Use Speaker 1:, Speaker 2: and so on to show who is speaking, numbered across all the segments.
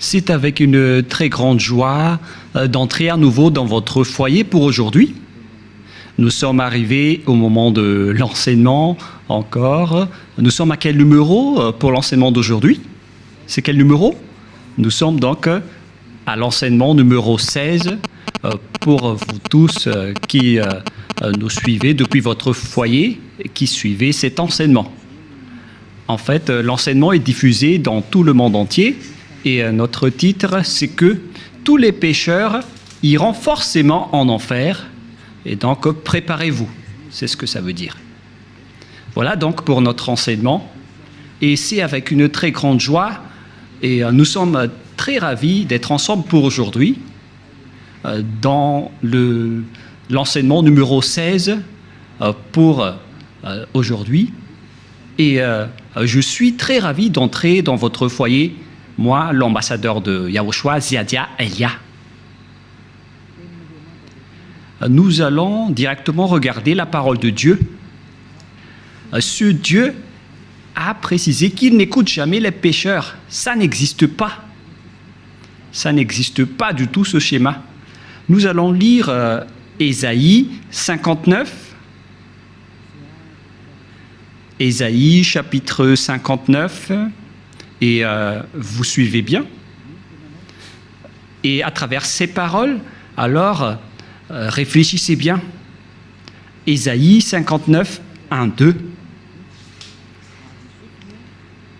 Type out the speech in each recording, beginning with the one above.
Speaker 1: C'est avec une très grande joie d'entrer à nouveau dans votre foyer pour aujourd'hui. Nous sommes arrivés au moment de l'enseignement encore. Nous sommes à quel numéro pour l'enseignement d'aujourd'hui? C'est quel numéro? Nous sommes donc à l'enseignement numéro 16 pour vous tous qui nous suivez depuis votre foyer et qui suivez cet enseignement. En fait, l'enseignement est diffusé dans tout le monde entier et notre titre, c'est que tous les pécheurs iront forcément en enfer et donc préparez-vous. C'est ce que ça veut dire. Voilà donc pour notre enseignement et c'est avec une très grande joie et nous sommes très ravis d'être ensemble pour aujourd'hui dans l'enseignement numéro 16 pour aujourd'hui. Et je suis très ravi d'entrer dans votre foyer, moi, l'ambassadeur de Yahushua, Ziadia Elia. Nous allons directement regarder la parole de Dieu. Ce Dieu a précisé qu'il n'écoute jamais les pécheurs. Ça n'existe pas. Ça n'existe pas du tout, ce schéma. Nous allons lire Ésaïe 59. Ésaïe chapitre 59. Et vous suivez bien. Et à travers ces paroles, alors, réfléchissez bien. Ésaïe 59, 1, 2.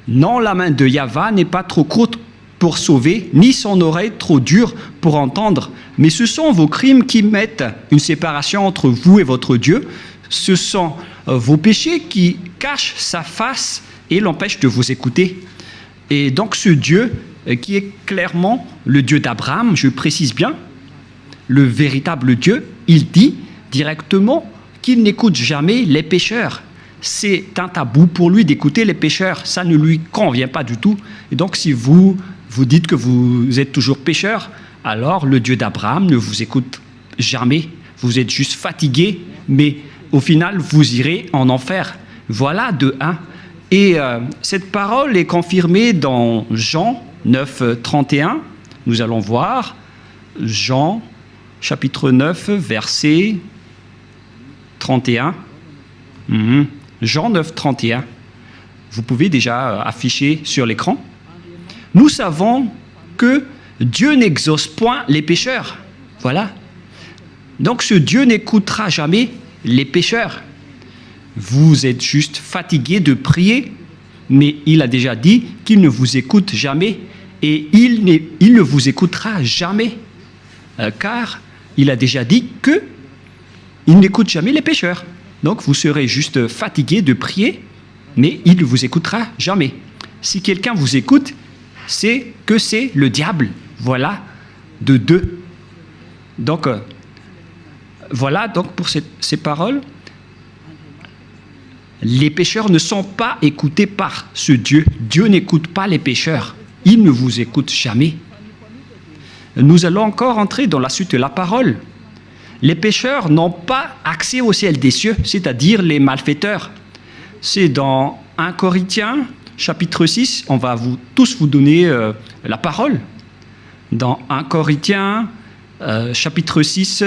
Speaker 1: Non, la main de Yahva n'est pas trop courte pour sauver, ni son oreille trop dure pour entendre, mais ce sont vos crimes qui mettent une séparation entre vous et votre Dieu. Ce sont vos péchés qui cachent sa face et l'empêchent de vous écouter. Et donc ce Dieu, qui est clairement le Dieu d'Abraham, je précise bien, le véritable Dieu, il dit directement qu'il n'écoute jamais les pécheurs. C'est un tabou pour lui d'écouter les pécheurs. Ça ne lui convient pas du tout. Et donc, si vous dites que vous êtes toujours pécheur, alors le Dieu d'Abraham ne vous écoute jamais. Vous êtes juste fatigué, mais au final, vous irez en enfer. Voilà de 1. Et cette parole est confirmée dans Jean 9, 31. Nous allons voir Jean chapitre 9, verset 31. Jean 9, 31. Vous pouvez déjà afficher sur l'écran. Nous savons que Dieu n'exauce point les pécheurs. Voilà. Donc ce Dieu n'écoutera jamais les pécheurs. Vous êtes juste fatigué de prier, mais il a déjà dit qu'il ne vous écoute jamais et il ne vous écoutera jamais. Car il a déjà dit qu'il n'écoute jamais les pécheurs. Donc vous serez juste fatigué de prier, mais il ne vous écoutera jamais. Si quelqu'un vous écoute, c'est que c'est le diable. Voilà, de 2. Donc, voilà donc pour ces paroles. Les pécheurs ne sont pas écoutés par ce Dieu. Dieu n'écoute pas les pécheurs. Il ne vous écoute jamais. Nous allons encore entrer dans la suite de la parole. Les pécheurs n'ont pas accès au ciel des cieux, c'est-à-dire les malfaiteurs. C'est dans 1 Corinthiens, chapitre 6, on va tous vous donner la parole. Dans 1 Corinthiens, chapitre 6,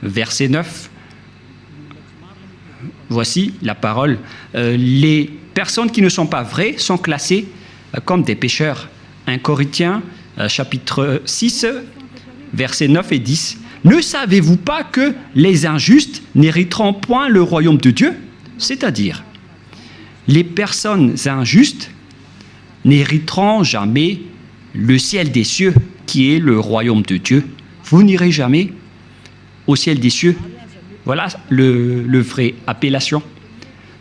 Speaker 1: verset 9. Voici la parole. Les personnes qui ne sont pas vraies sont classées comme des pécheurs. 1 Corinthiens, chapitre 6, versets 9 et 10. Ne savez-vous pas que les injustes n'hériteront point le royaume de Dieu? C'est-à-dire, les personnes injustes n'hériteront jamais le ciel des cieux, qui est le royaume de Dieu. Vous n'irez jamais au ciel des cieux. Voilà le vrai appellation.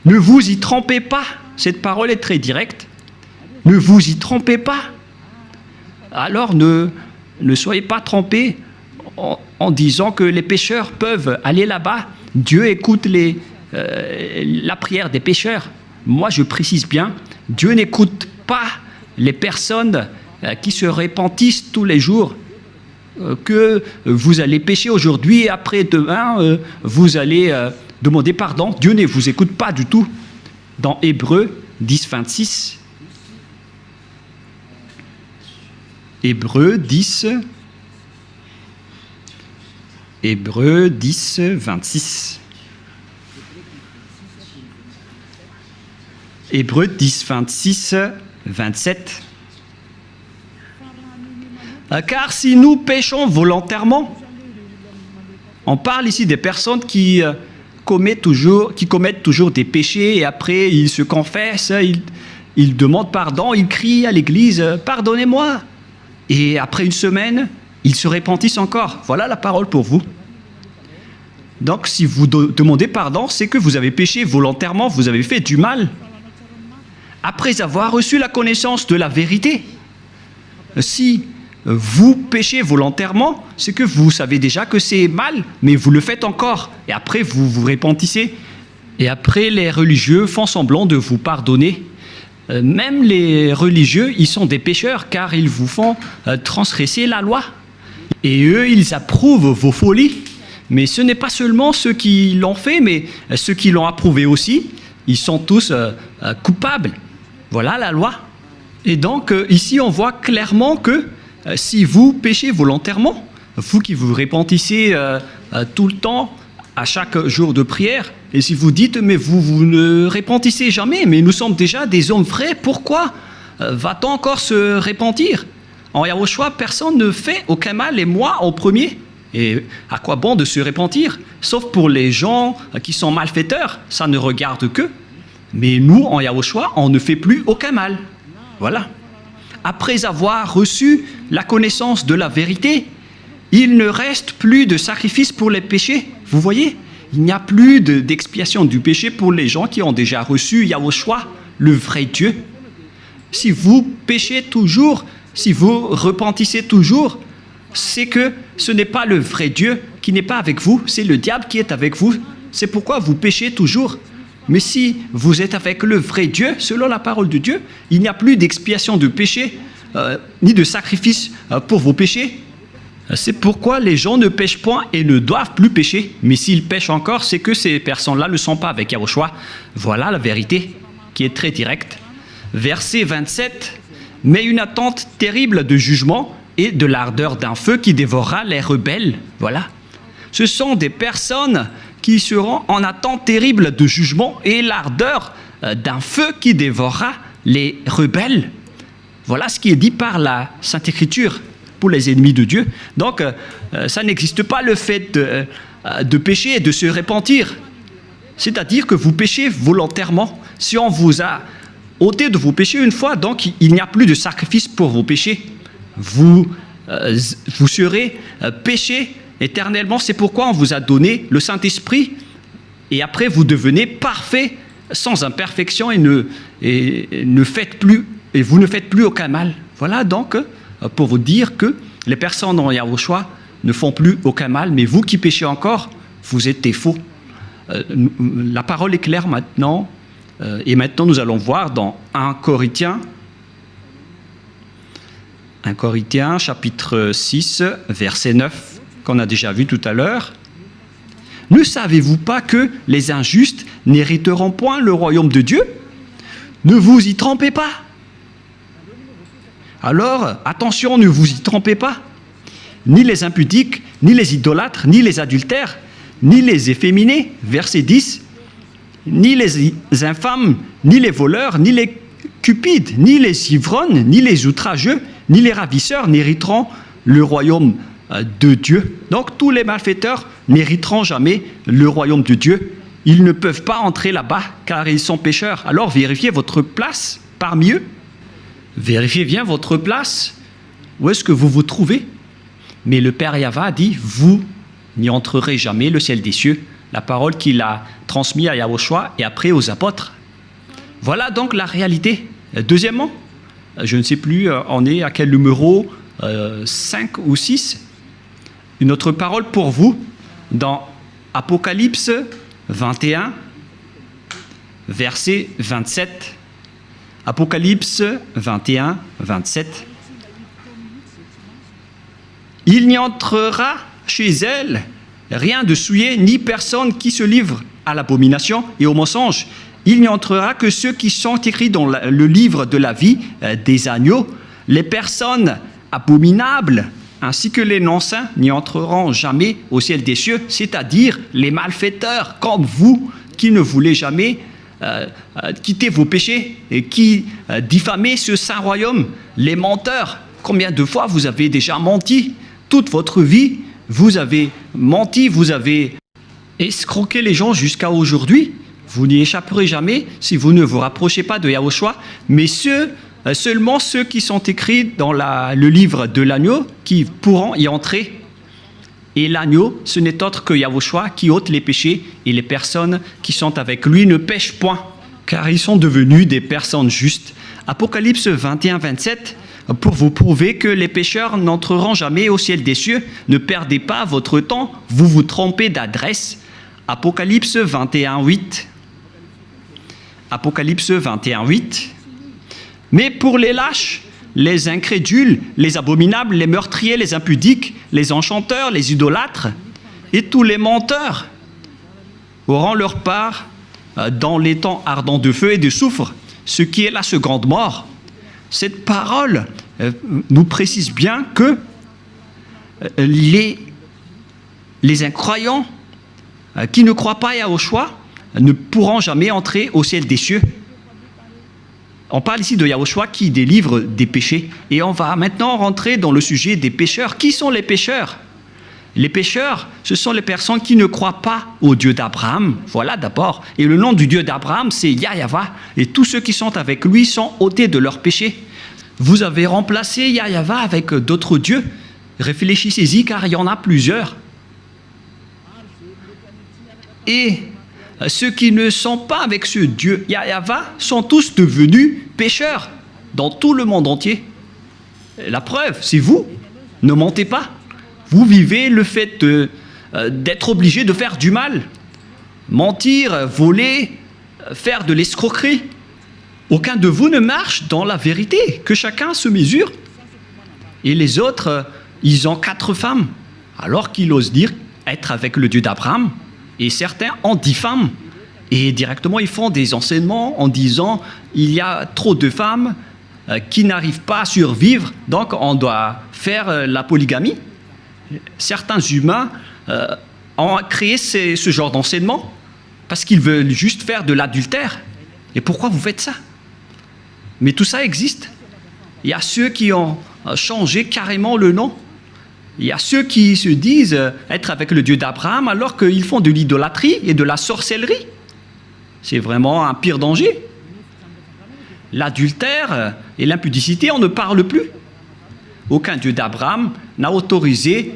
Speaker 1: Ne vous y trompez pas. Cette parole est très directe. Ne vous y trompez pas. Alors ne soyez pas trompés en disant que les pécheurs peuvent aller là-bas. Dieu écoute la prière des pécheurs. Moi, je précise bien, Dieu n'écoute pas les personnes qui se repentissent tous les jours. Que vous allez pécher aujourd'hui et après demain, vous allez demander pardon. Dieu ne vous écoute pas du tout. Dans Hébreux 10, 26, Hébreux 10, 26. Hébreux 10, 26, 27. Car si nous péchons volontairement, on parle ici des personnes qui commettent toujours des péchés et après ils se confessent, ils demandent pardon, ils crient à l'église « Pardonnez-moi » et après une semaine, ils se repentissent encore. Voilà la parole pour vous. Donc si vous demandez pardon, c'est que vous avez péché volontairement, vous avez fait du mal. Après avoir reçu la connaissance de la vérité, si vous péchez volontairement, c'est que vous savez déjà que c'est mal, mais vous le faites encore. Et après, vous vous repentissez. Et après, les religieux font semblant de vous pardonner. Même les religieux, ils sont des pécheurs, car ils vous font transgresser la loi. Et eux, ils approuvent vos folies. Mais ce n'est pas seulement ceux qui l'ont fait, mais ceux qui l'ont approuvé aussi. Ils sont tous coupables. Voilà la loi. Et donc, ici, on voit clairement que si vous péchez volontairement, vous qui vous repentissez tout le temps, à chaque jour de prière, et si vous dites, mais vous ne repentissez jamais, mais nous sommes déjà des hommes vrais, pourquoi va-t-on encore se repentir? En Yahushua, personne ne fait aucun mal, et moi en premier. Et à quoi bon de se repentir? Sauf pour les gens qui sont malfaiteurs, ça ne regarde qu'eux. Mais nous, en Yahushua, on ne fait plus aucun mal. Voilà. Après avoir reçu la connaissance de la vérité, il ne reste plus de sacrifice pour les péchés. Vous voyez, il n'y a plus d'expiation du péché pour les gens qui ont déjà reçu Yahushua, le vrai Dieu. Si vous péchez toujours, si vous repentissez toujours, c'est que ce n'est pas le vrai Dieu qui n'est pas avec vous, c'est le diable qui est avec vous. C'est pourquoi vous péchez toujours. Mais si vous êtes avec le vrai Dieu, selon la parole de Dieu, il n'y a plus d'expiation de péché, ni de sacrifice pour vos péchés. C'est pourquoi les gens ne pêchent point et ne doivent plus pécher. Mais s'ils pêchent encore, c'est que ces personnes-là ne sont pas avec Yahushua. Voilà la vérité qui est très directe. Verset 27, « Mais une attente terrible de jugement et de l'ardeur d'un feu qui dévorera les rebelles. » Voilà. Ce sont des personnes qui seront en attente terrible de jugement et l'ardeur d'un feu qui dévorera les rebelles. Voilà ce qui est dit par la Sainte Écriture pour les ennemis de Dieu. Donc, ça n'existe pas le fait de pécher et de se repentir. C'est-à-dire que vous péchez volontairement. Si on vous a ôté de vos péchés une fois, donc il n'y a plus de sacrifice pour vos péchés. Vous serez péchés éternellement. C'est pourquoi on vous a donné le Saint-Esprit et après vous devenez parfait sans imperfection et vous ne faites plus aucun mal. Voilà donc pour vous dire que les personnes en Yahushua ne font plus aucun mal, mais vous qui péchez encore, vous êtes des faux. La parole est claire maintenant, et maintenant nous allons voir dans 1 Corinthiens chapitre 6, verset 9, qu'on a déjà vu tout à l'heure. « Ne savez-vous pas que les injustes n'hériteront point le royaume de Dieu? Ne vous y trompez pas. » Alors, attention, ne vous y trompez pas. Ni les impudiques, ni les idolâtres, ni les adultères, ni les efféminés, verset 10, ni les infâmes, ni les voleurs, ni les cupides, ni les ivrognes, ni les outrageux, ni les ravisseurs n'hériteront le royaume de Dieu. Donc tous les malfaiteurs n'hériteront jamais le royaume de Dieu. Ils ne peuvent pas entrer là-bas car ils sont pécheurs. Alors vérifiez votre place parmi eux. Vérifiez bien votre place. Où est-ce que vous vous trouvez? Mais le Père Yahva dit, vous n'y entrerez jamais le ciel des cieux. La parole qu'il a transmise à Yahushua et après aux apôtres. Voilà donc la réalité. Deuxièmement, je ne sais plus, on est à quel numéro, 5 ou 6. Une autre parole pour vous, dans Apocalypse 21, verset 27. Apocalypse 21, 27. Il n'y entrera chez elle rien de souillé, ni personne qui se livre à l'abomination et au mensonge. Il n'y entrera que ceux qui sont écrits dans le livre de la vie des agneaux. Les personnes abominables, ainsi que les non-saints n'y entreront jamais au ciel des cieux, c'est-à-dire les malfaiteurs comme vous qui ne voulez jamais quitter vos péchés et qui diffamez ce saint royaume, les menteurs. Combien de fois vous avez déjà menti? Toute votre vie, vous avez menti, vous avez escroqué les gens jusqu'à aujourd'hui. Vous n'y échapperez jamais si vous ne vous rapprochez pas de Yahushua, mais seulement ceux qui sont écrits dans le livre de l'agneau qui pourront y entrer. Et l'agneau, ce n'est autre que Yahushua qui ôte les péchés, et les personnes qui sont avec lui ne pêchent point, car ils sont devenus des personnes justes. Apocalypse 21, 27, pour vous prouver que les pécheurs n'entreront jamais au ciel des cieux, ne perdez pas votre temps, vous vous trompez d'adresse. Apocalypse 21, 8. Apocalypse 21, 8. Mais pour les lâches, les incrédules, les abominables, les meurtriers, les impudiques, les enchanteurs, les idolâtres et tous les menteurs auront leur part dans les temps ardents de feu et de soufre, ce qui est la seconde mort. Cette parole nous précise bien que les incroyants qui ne croient pas à Yahushua ne pourront jamais entrer au ciel des cieux. On parle ici de Yahushua qui délivre des péchés. Et on va maintenant rentrer dans le sujet des pécheurs. Qui sont les pécheurs? Les pécheurs, ce sont les personnes qui ne croient pas au Dieu d'Abraham. Voilà d'abord. Et le nom du Dieu d'Abraham, c'est Yahyawa. Et tous ceux qui sont avec lui sont ôtés de leurs péchés. Vous avez remplacé Yahyawa avec d'autres dieux. Réfléchissez-y car il y en a plusieurs. Et ceux qui ne sont pas avec ce Dieu Yahyawa sont tous devenus pécheurs dans tout le monde entier. La preuve, c'est vous. Ne mentez pas. Vous vivez le fait d'être obligé de faire du mal. Mentir, voler, faire de l'escroquerie. Aucun de vous ne marche dans la vérité. Que chacun se mesure. Et les autres, ils ont 4 femmes. Alors qu'ils osent dire être avec le Dieu d'Abraham. Et certains en diffament. Et directement, ils font des enseignements en disant il y a trop de femmes qui n'arrivent pas à survivre, donc on doit faire la polygamie. Certains humains ont créé ce genre d'enseignement parce qu'ils veulent juste faire de l'adultère. Et pourquoi vous faites ça? Mais tout ça existe. Il y a ceux qui ont changé carrément le nom. Il y a ceux qui se disent être avec le Dieu d'Abraham alors qu'ils font de l'idolâtrie et de la sorcellerie. C'est vraiment un pire danger. L'adultère et l'impudicité, on ne parle plus. Aucun Dieu d'Abraham n'a autorisé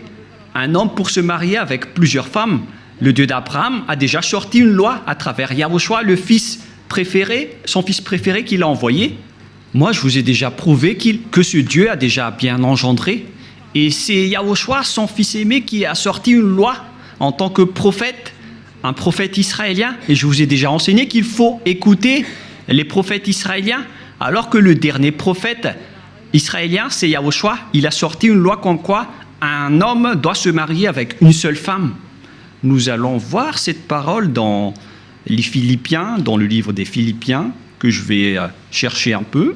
Speaker 1: un homme pour se marier avec plusieurs femmes. Le Dieu d'Abraham a déjà sorti une loi à travers Yahushua, le fils préféré, son fils préféré qu'il a envoyé. Moi, je vous ai déjà prouvé que ce Dieu a déjà bien engendré. Et c'est Yahushua, son fils aimé, qui a sorti une loi en tant que prophète, un prophète israélien. Et je vous ai déjà enseigné qu'il faut écouter les prophètes israéliens, alors que le dernier prophète israélien, c'est Yahushua. Il a sorti une loi comme quoi un homme doit se marier avec une seule femme. Nous allons voir cette parole dans les Philippiens, dans le livre des Philippiens, que je vais chercher un peu.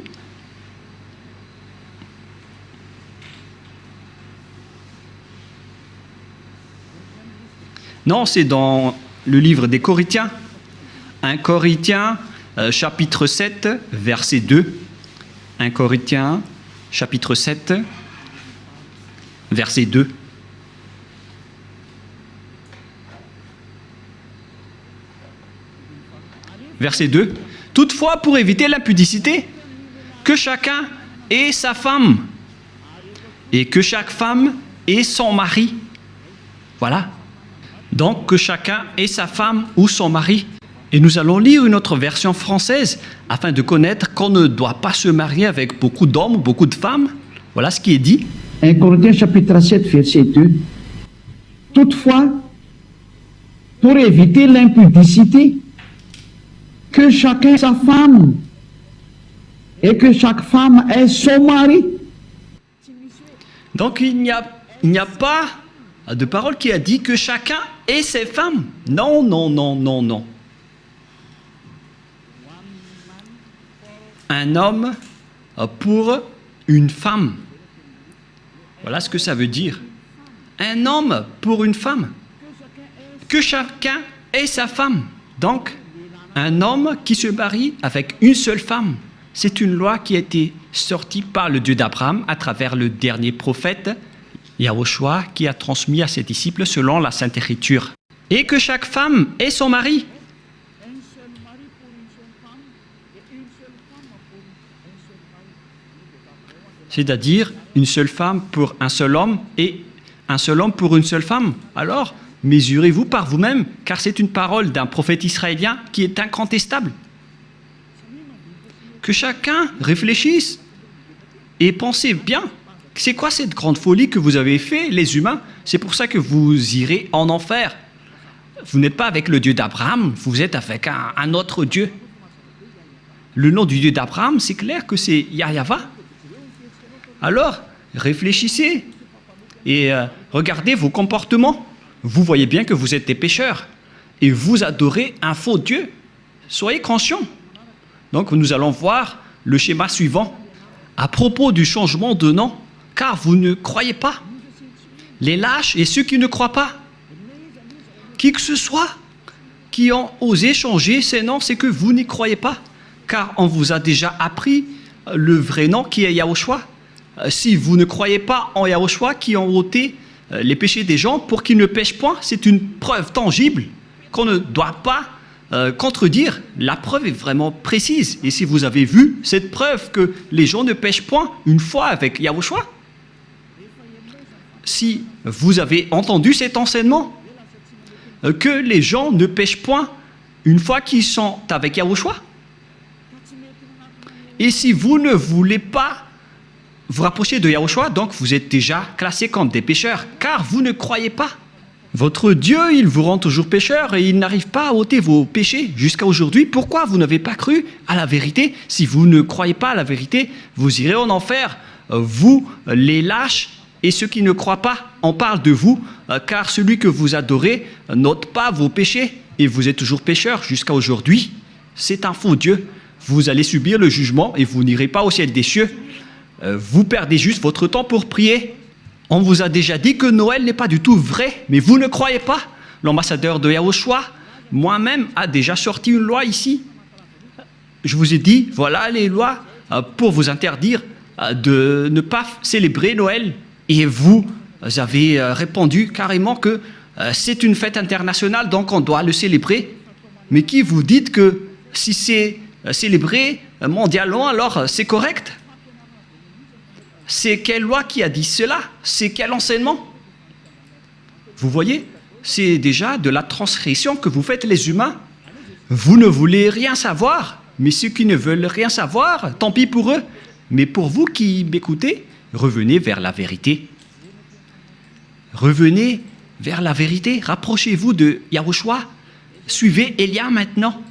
Speaker 1: Non, c'est dans le livre des Corinthiens. 1 Corinthiens, chapitre 7, verset 2. 1 Corinthiens, chapitre 7, verset 2. Verset 2. Toutefois, pour éviter l'impudicité, que chacun ait sa femme, et que chaque femme ait son mari. Voilà. Donc, que chacun ait sa femme ou son mari. Et nous allons lire une autre version française, afin de connaître qu'on ne doit pas se marier avec beaucoup d'hommes, beaucoup de femmes. Voilà ce qui est dit.
Speaker 2: 1 Corinthiens chapitre 7, verset 2. Toutefois, pour éviter l'impudicité, que chacun ait sa femme et que chaque femme ait son mari.
Speaker 1: Donc il n'y a pas de parole qui a dit que chacun ait ses femmes. Non, non, non, non, non. Un homme pour une femme. Voilà ce que ça veut dire. Un homme pour une femme. Que chacun ait sa femme. Donc, un homme qui se marie avec une seule femme. C'est une loi qui a été sortie par le Dieu d'Abraham à travers le dernier prophète, Yahushua, qui a transmis à ses disciples selon la Sainte Écriture. Et que chaque femme ait son mari. C'est-à-dire une seule femme pour un seul homme et un seul homme pour une seule femme. Alors, mesurez-vous par vous-même, car c'est une parole d'un prophète israélien qui est incontestable. Que chacun réfléchisse et pensez bien. C'est quoi cette grande folie que vous avez fait, les humains? C'est pour ça que vous irez en enfer. Vous n'êtes pas avec le Dieu d'Abraham, vous êtes avec un autre Dieu. Le nom du Dieu d'Abraham, c'est clair que c'est Yahva. Alors, réfléchissez et regardez vos comportements. Vous voyez bien que vous êtes des pécheurs et vous adorez un faux Dieu. Soyez conscients. Donc, nous allons voir le schéma suivant. À propos du changement de nom, car vous ne croyez pas. Les lâches et ceux qui ne croient pas. Qui que ce soit qui ont osé changer ces noms, c'est que vous n'y croyez pas. Car on vous a déjà appris le vrai nom qui est Yahushua. Si vous ne croyez pas en Yahushua qui ont ôté les péchés des gens pour qu'ils ne pêchent point, c'est une preuve tangible qu'on ne doit pas contredire. La preuve est vraiment précise. Et si vous avez vu cette preuve que les gens ne pêchent point une fois avec Yahushua, si vous avez entendu cet enseignement, que les gens ne pêchent point une fois qu'ils sont avec Yahushua, et si vous ne voulez pas vous rapprocher de Yahushua, donc vous êtes déjà classés comme des pécheurs, car vous ne croyez pas. Votre Dieu, il vous rend toujours pécheur et il n'arrive pas à ôter vos péchés jusqu'à aujourd'hui. Pourquoi vous n'avez pas cru à la vérité? Si vous ne croyez pas à la vérité, vous irez en enfer. Vous, les lâches et ceux qui ne croient pas, on parle de vous, car celui que vous adorez n'ôte pas vos péchés et vous êtes toujours pécheur jusqu'à aujourd'hui. C'est un faux Dieu. Vous allez subir le jugement et vous n'irez pas au ciel des cieux. Vous perdez juste votre temps pour prier. On vous a déjà dit que Noël n'est pas du tout vrai, mais vous ne croyez pas. L'ambassadeur de Yahushua, moi-même, a déjà sorti une loi ici. Je vous ai dit, voilà les lois pour vous interdire de ne pas célébrer Noël. Et vous avez répondu carrément que c'est une fête internationale, donc on doit le célébrer. Mais qui vous dites que si c'est célébré mondialement, alors c'est correct? C'est quelle loi qui a dit cela? C'est quel enseignement? Vous voyez, c'est déjà de la transgression que vous faites les humains. Vous ne voulez rien savoir, mais ceux qui ne veulent rien savoir, tant pis pour eux. Mais pour vous qui m'écoutez, revenez vers la vérité. Revenez vers la vérité. Rapprochez-vous de Yahushua. Suivez Élia maintenant.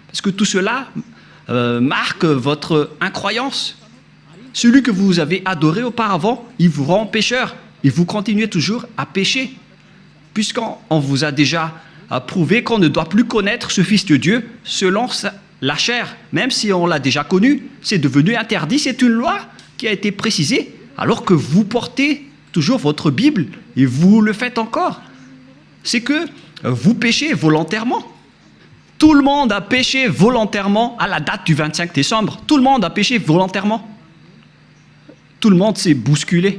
Speaker 1: Parce que tout cela marque votre incroyance. Celui que vous avez adoré auparavant, il vous rend pécheur. Et vous continuez toujours à pécher. Puisqu'on vous a déjà prouvé qu'on ne doit plus connaître ce Fils de Dieu selon la chair. Même si on l'a déjà connu, c'est devenu interdit. C'est une loi qui a été précisée. Alors que vous portez toujours votre Bible et vous le faites encore. C'est que vous péchez volontairement. Tout le monde a péché volontairement à la date du 25 décembre. Tout le monde a péché volontairement. Tout le monde s'est bousculé.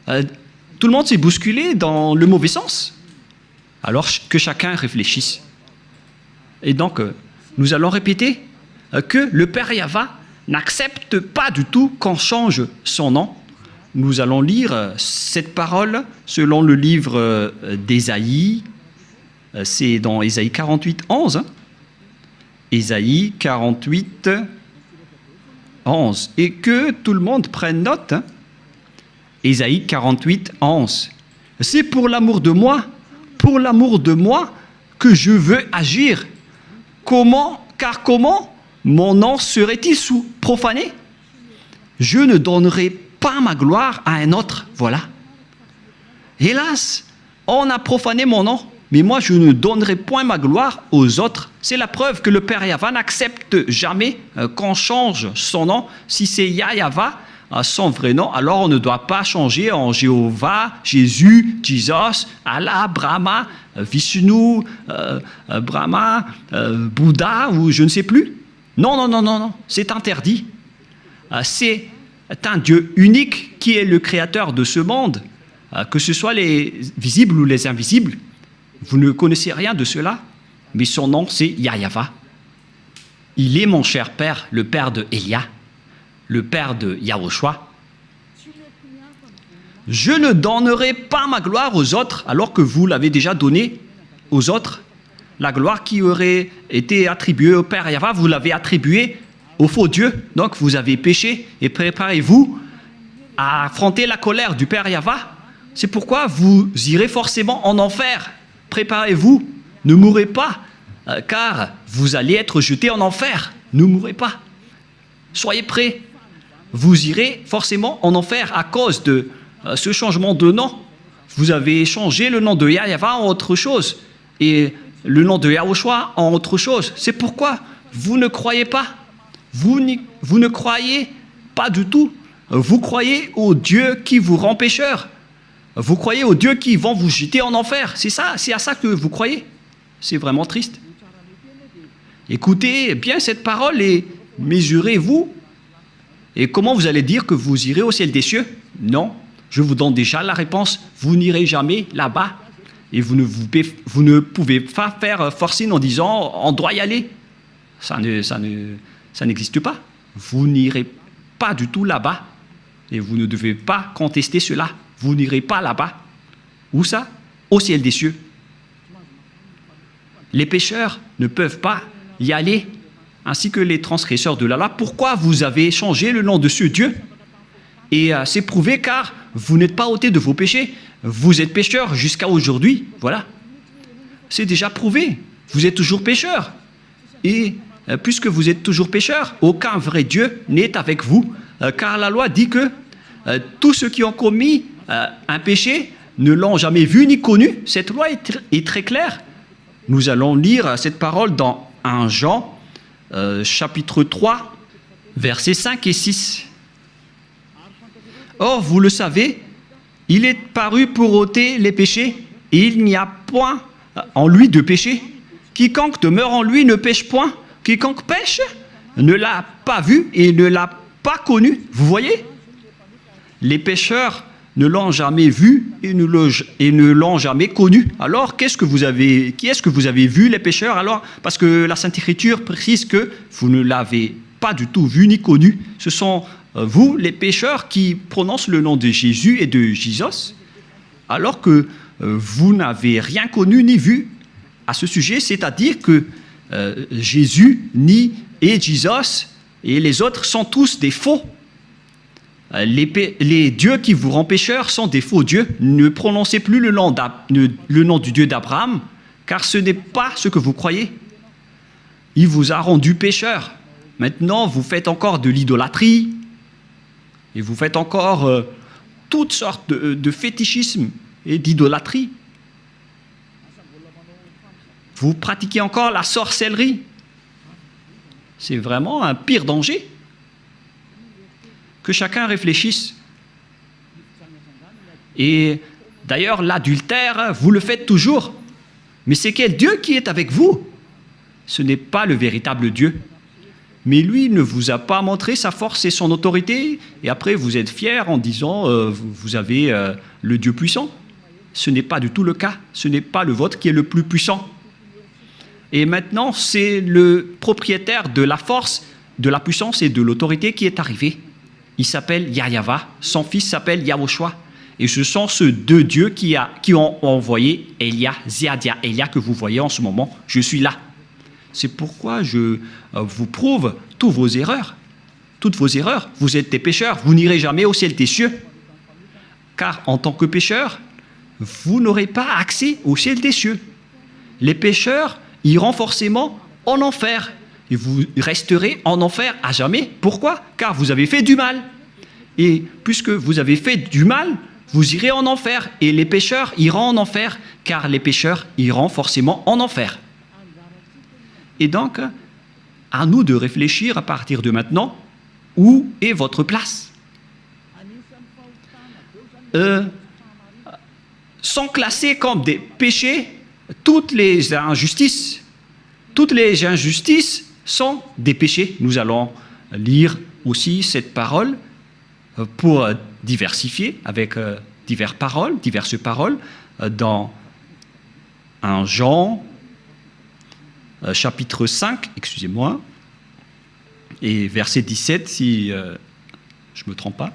Speaker 1: Tout le monde s'est bousculé dans le mauvais sens. Alors que chacun réfléchisse. Et donc, nous allons répéter que le Père Yahva n'accepte pas du tout qu'on change son nom. Nous allons lire cette parole selon le livre d'Ésaïe. C'est dans Ésaïe 48, 11. Hein. Ésaïe 48, 11. Et que tout le monde prenne note. Hein. Ésaïe 48, 11. C'est pour l'amour de moi que je veux agir. Car comment mon nom serait-il profané? Je ne donnerai pas ma gloire à un autre. Voilà. Hélas, on a profané mon nom, mais moi je ne donnerai point ma gloire aux autres. C'est la preuve que le Père Yahva n'accepte jamais qu'on change son nom. Si c'est Yahva, son vrai nom, alors on ne doit pas changer en Jéhovah, Jésus, Jesus, Allah, Brahma, Vishnu, Brahma, Bouddha ou je ne sais plus. Non, non, non, non, non, c'est interdit. C'est un Dieu unique qui est le créateur de ce monde, que ce soit les visibles ou les invisibles. Vous ne connaissez rien de cela, mais son nom c'est Yahweh. Il est mon cher père, le père de Elia, le père de Yahushua. Je ne donnerai pas ma gloire aux autres alors que vous l'avez déjà donnée aux autres. La gloire qui aurait été attribuée au Père Yahweh, vous l'avez attribuée au faux Dieu. Donc vous avez péché et préparez-vous à affronter la colère du Père Yahweh. C'est pourquoi vous irez forcément en enfer. Préparez-vous, ne mourrez pas, car vous allez être jetés en enfer. Ne mourrez pas. Soyez prêts. Vous irez forcément en enfer à cause de ce changement de nom. Vous avez changé le nom de Yahweh en autre chose et le nom de Yahushua en autre chose. C'est pourquoi vous ne croyez pas. Vous ne croyez pas du tout. Vous croyez au Dieu qui vous rend pécheur. Vous croyez aux dieux qui vont vous jeter en enfer. C'est ça, c'est à ça que vous croyez. C'est vraiment triste. Écoutez bien cette parole et mesurez-vous. Et comment vous allez dire que vous irez au ciel des cieux? Non, je vous donne déjà la réponse. Vous n'irez jamais là-bas. Et vous ne pouvez pas faire forcing en disant on doit y aller. Ça n'existe pas. Vous n'irez pas du tout là-bas. Et vous ne devez pas contester cela. Vous n'irez pas là-bas. Où ça? Au ciel des cieux. Les pécheurs ne peuvent pas y aller, ainsi que les transgresseurs de la loi. Pourquoi vous avez changé le nom de ce Dieu? Et c'est prouvé car vous n'êtes pas ôté de vos péchés. Vous êtes pécheurs jusqu'à aujourd'hui. Voilà. C'est déjà prouvé. Vous êtes toujours pécheurs. Et puisque vous êtes toujours pécheurs, aucun vrai Dieu n'est avec vous. Car la loi dit que tous ceux qui ont commis un péché ne l'ont jamais vu ni connu. Cette loi est très claire. Nous allons lire cette parole dans 1 Jean, chapitre 3, versets 5 et 6. Or, vous le savez, il est paru pour ôter les péchés, et il n'y a point en lui de péché. Quiconque demeure en lui ne pêche point. Quiconque pêche ne l'a pas vu et ne l'a pas connu. Vous voyez? Les pécheurs ne l'ont jamais vu et ne l'ont jamais connu. Alors, qui est-ce que vous avez vu, les pécheurs? Alors, parce que la Sainte Écriture précise que vous ne l'avez pas du tout vu ni connu. Ce sont vous, les pécheurs, qui prononcent le nom de Jésus et de Jesus, alors que vous n'avez rien connu ni vu à ce sujet, c'est-à-dire que Jésus et Jesus et les autres sont tous des faux. Les dieux qui vous rendent pécheurs sont des faux dieux. Ne prononcez plus le nom du Dieu d'Abraham, car ce n'est pas ce que vous croyez. Il vous a rendu pécheur. Maintenant, vous faites encore de l'idolâtrie, et vous faites encore toutes sortes de fétichisme et d'idolâtrie. Vous pratiquez encore la sorcellerie. C'est vraiment un pire danger. Que chacun réfléchisse. Et d'ailleurs, l'adultère, vous le faites toujours. Mais c'est quel Dieu qui est avec vous? Ce n'est pas le véritable Dieu. Mais lui ne vous a pas montré sa force et son autorité, et après vous êtes fiers en disant vous avez le Dieu puissant. Ce n'est pas du tout le cas. Ce n'est pas le vôtre qui est le plus puissant. Et maintenant, c'est le propriétaire de la force, de la puissance et de l'autorité qui est arrivé. Il s'appelle Yahweh, son fils s'appelle Yahushua. Et ce sont ces deux dieux qui ont envoyé Elia, Ziadia Elia, que vous voyez en ce moment. Je suis là. C'est pourquoi je vous prouve toutes vos erreurs. Toutes vos erreurs. Vous êtes des pécheurs. Vous n'irez jamais au ciel des cieux. Car en tant que pécheurs, vous n'aurez pas accès au ciel des cieux. Les pécheurs iront forcément en enfer. Et vous resterez en enfer à jamais. Pourquoi? Car vous avez fait du mal. Et puisque vous avez fait du mal, vous irez en enfer. Et les pécheurs iront en enfer, car les pécheurs iront forcément en enfer. Et donc, à nous de réfléchir à partir de maintenant, où est votre place? sont classés comme des péchés. Toutes les injustices sont des péchés. Nous allons lire aussi cette parole pour diversifier avec diverses paroles dans 1 Jean chapitre 5, excusez-moi, et verset 17 si je ne me trompe pas.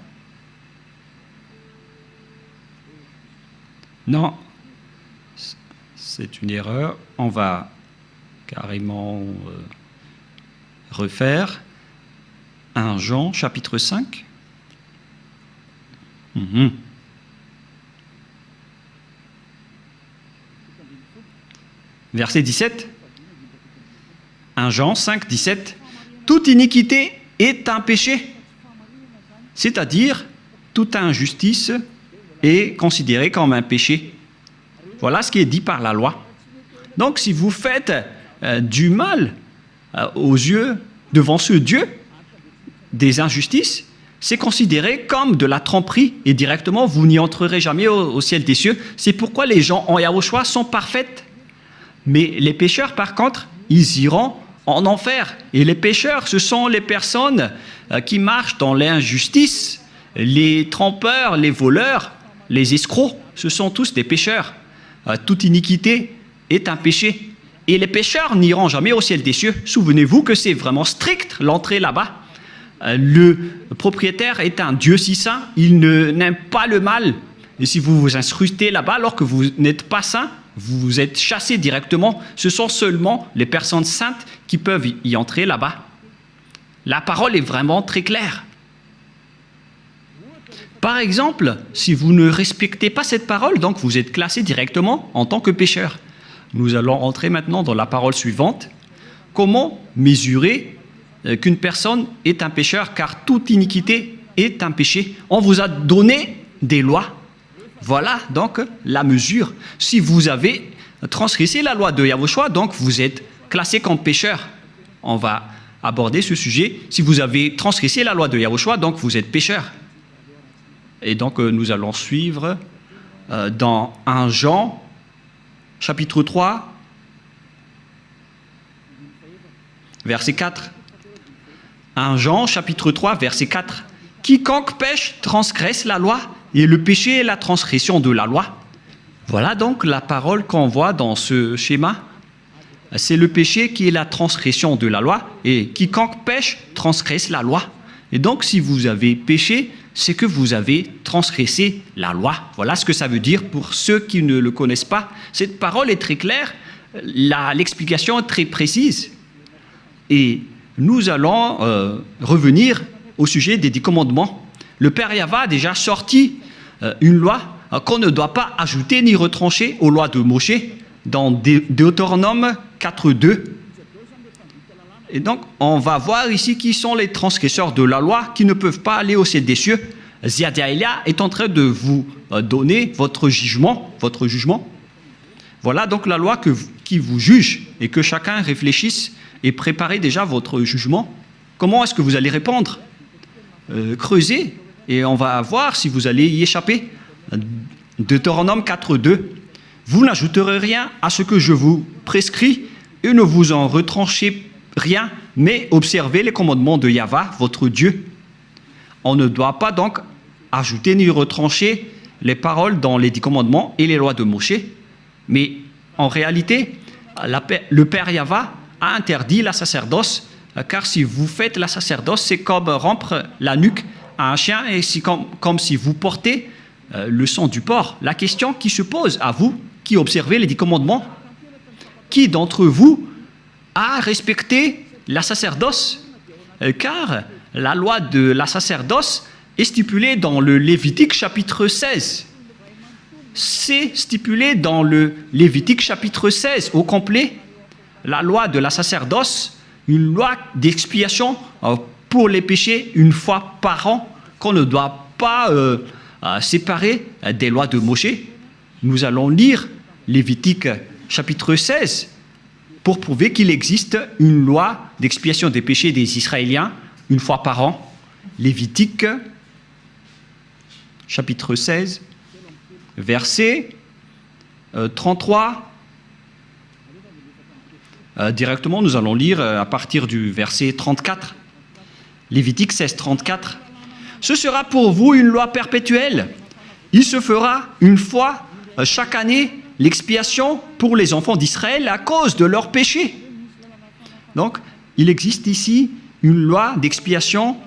Speaker 1: Non, c'est une erreur. On va carrément refaire 1 Jean chapitre 5. Verset 17. 1 Jean 5, 17. Toute iniquité est un péché, c'est-à-dire toute injustice est considérée comme un péché. Voilà ce qui est dit par la loi. Donc si vous faites du mal aux yeux, devant ce Dieu, des injustices, c'est considéré comme de la tromperie et directement vous n'y entrerez jamais au ciel des cieux. C'est pourquoi les gens en Yahushua sont parfaits. Mais les pécheurs, par contre, ils iront en enfer. Et les pécheurs, ce sont les personnes qui marchent dans l'injustice, les trompeurs, les voleurs, les escrocs, ce sont tous des pécheurs. Toute iniquité est un péché. Et les pécheurs n'iront jamais au ciel des cieux. Souvenez-vous que c'est vraiment strict l'entrée là-bas. Le propriétaire est un Dieu si saint, il n'aime pas le mal. Et si vous vous incrustez là-bas alors que vous n'êtes pas saint, vous êtes chassé directement. Ce sont seulement les personnes saintes qui peuvent y entrer là-bas. La parole est vraiment très claire. Par exemple, si vous ne respectez pas cette parole, donc vous êtes classé directement en tant que pécheur. Nous allons entrer maintenant dans la parole suivante. Comment mesurer qu'une personne est un pécheur, car toute iniquité est un péché. On vous a donné des lois. Voilà donc la mesure. Si vous avez transgressé la loi de Yahushua, donc vous êtes classé comme pécheur. On va aborder ce sujet. Si vous avez transgressé la loi de Yahushua, donc vous êtes pécheur. Et donc nous allons suivre dans 1 Jean, chapitre 3, verset 4. 1 Jean, chapitre 3, verset 4. Quiconque pêche transgresse la loi, et le péché est la transgression de la loi. Voilà donc la parole qu'on voit dans ce schéma. C'est le péché qui est la transgression de la loi, et quiconque pêche transgresse la loi. Et donc si vous avez péché, c'est que vous avez transgressé la loi. Voilà ce que ça veut dire pour ceux qui ne le connaissent pas. Cette parole est très claire, l'explication est très précise. Et nous allons revenir au sujet des 10 commandements. Le Père Yahva a déjà sorti une loi qu'on ne doit pas ajouter ni retrancher aux lois de Moshe dans Deutéronome 4.2. Et donc, on va voir ici qui sont les transgresseurs de la loi qui ne peuvent pas aller au ciel des cieux. Ziadiaïlia est en train de vous donner votre jugement. Voilà donc la loi qui vous juge et que chacun réfléchisse et prépare déjà votre jugement. Comment est-ce que vous allez répondre? Creusez et on va voir si vous allez y échapper. Deutéronome 4.2. Vous n'ajouterez rien à ce que je vous prescris et ne vous en retranchez rien, mais observez les commandements de Yahva, votre Dieu. On ne doit pas donc ajouter ni retrancher les paroles dans les 10 commandements et les lois de Moshe, mais en réalité, le Père Yahva a interdit la sacerdoce, car si vous faites la sacerdoce, c'est comme rompre la nuque à un chien et c'est comme si vous portez le sang du porc. La question qui se pose à vous, qui observez les 10 commandements, qui d'entre vous a respecté la sacerdoce? Car la loi de la sacerdoce est stipulée dans le Lévitique chapitre 16. C'est stipulé dans le Lévitique chapitre 16 au complet. La loi de la sacerdoce, une loi d'expiation pour les péchés une fois par an, qu'on ne doit pas séparer des lois de Moshe. Nous allons lire Lévitique chapitre 16 pour prouver qu'il existe une loi d'expiation des péchés des Israéliens une fois par an. Lévitique chapitre 16, verset 33. Directement, nous allons lire à partir du verset 34. Lévitique 16, 34. Ce sera pour vous une loi perpétuelle. Il se fera une fois chaque année l'expiation pour les enfants d'Israël à cause de leurs péchés. Donc, il existe ici une loi d'expiation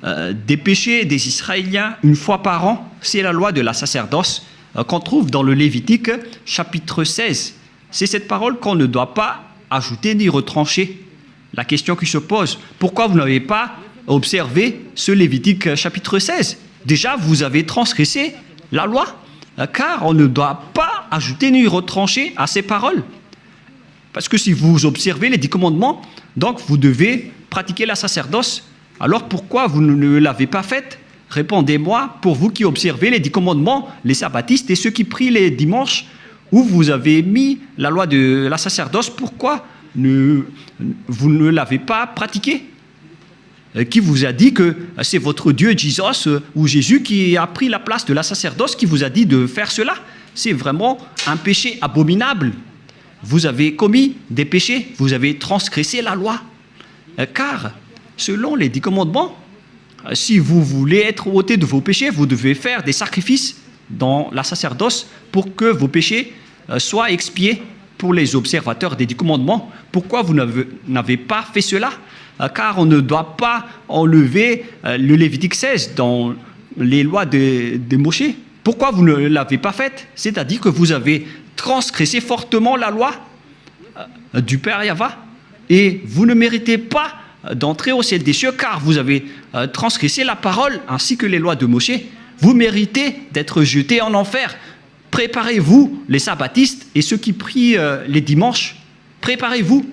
Speaker 1: des péchés des Israéliens une fois par an. C'est la loi de la sacerdoce qu'on trouve dans le Lévitique chapitre 16. C'est cette parole qu'on ne doit pas ajouter ni retrancher. La question qui se pose, pourquoi vous n'avez pas observé ce Lévitique chapitre 16? Déjà, vous avez transgressé la loi, car on ne doit pas ajouter ni retrancher à ces paroles. Parce que si vous observez les 10 commandements, donc vous devez pratiquer la sacerdoce. Alors pourquoi vous ne l'avez pas faite? Répondez-moi, pour vous qui observez les 10 commandements, les sabbatistes et ceux qui prient les dimanches, où vous avez mis la loi de la sacerdoce, pourquoi vous ne l'avez pas pratiquée? Qui vous a dit que c'est votre Dieu, ou Jésus, qui a pris la place de la sacerdoce, qui vous a dit de faire cela? C'est vraiment un péché abominable. Vous avez commis des péchés, vous avez transgressé la loi. Car, selon les 10 commandements, si vous voulez être ôté de vos péchés, vous devez faire des sacrifices dans la sacerdoce pour que vos péchés soient expiés pour les observateurs des 10 commandements. Pourquoi vous n'avez pas fait cela? Car on ne doit pas enlever le Lévitique 16 dans les lois de Moïse. Pourquoi vous ne l'avez pas fait? C'est-à-dire que vous avez transgressé fortement la loi du Père Yahva et vous ne méritez pas d'entrer au ciel des cieux car vous avez transgressé la parole ainsi que les lois de Moïse. Vous méritez d'être jetés en enfer. Préparez-vous, les sabbatistes et ceux qui prient les dimanches, préparez-vous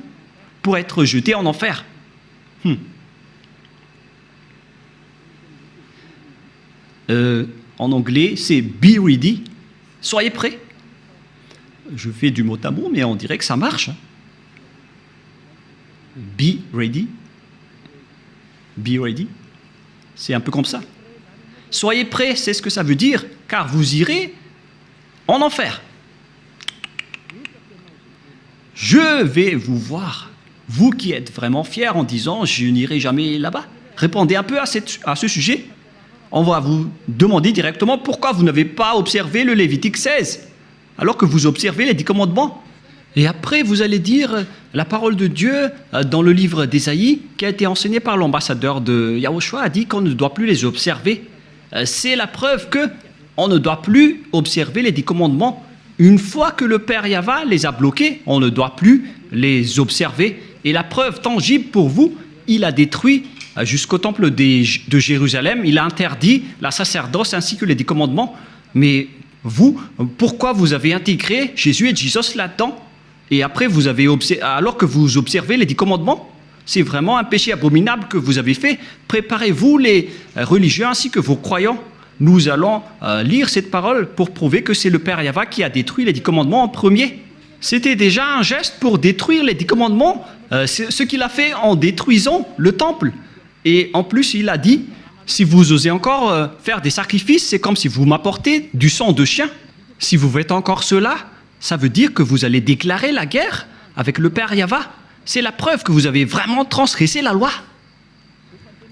Speaker 1: pour être jetés en enfer. En anglais, c'est be ready. Soyez prêts. Je fais du mot à mot, mais on dirait que ça marche. Be ready. Be ready. C'est un peu comme ça. Soyez prêts, c'est ce que ça veut dire, car vous irez en enfer. Je vais vous voir, vous qui êtes vraiment fiers en disant « je n'irai jamais là-bas ». Répondez un peu à ce sujet. On va vous demander directement pourquoi vous n'avez pas observé le Lévitique 16, alors que vous observez les 10 commandements. Et après, vous allez dire la parole de Dieu dans le livre d'Ésaïe, qui a été enseigné par l'ambassadeur de Yahushua, a dit qu'on ne doit plus les observer. C'est la preuve qu'on ne doit plus observer les 10 commandements. Une fois que le Père Yahva les a bloqués, on ne doit plus les observer. Et la preuve tangible pour vous, il a détruit jusqu'au temple de Jérusalem, il a interdit la sacerdoce ainsi que les 10 commandements. Mais vous, pourquoi vous avez intégré Jésus et Jesus là-dedans? Et après, alors que vous observez les 10 commandements, c'est vraiment un péché abominable que vous avez fait. Préparez-vous, les religieux ainsi que vos croyants. Nous allons lire cette parole pour prouver que c'est le Père Yahva qui a détruit les 10 commandements en premier. C'était déjà un geste pour détruire les 10 commandements, ce qu'il a fait en détruisant le temple. Et en plus, il a dit, si vous osez encore faire des sacrifices, c'est comme si vous m'apportez du sang de chien. Si vous faites encore cela, ça veut dire que vous allez déclarer la guerre avec le Père Yahva. C'est la preuve que vous avez vraiment transgressé la loi.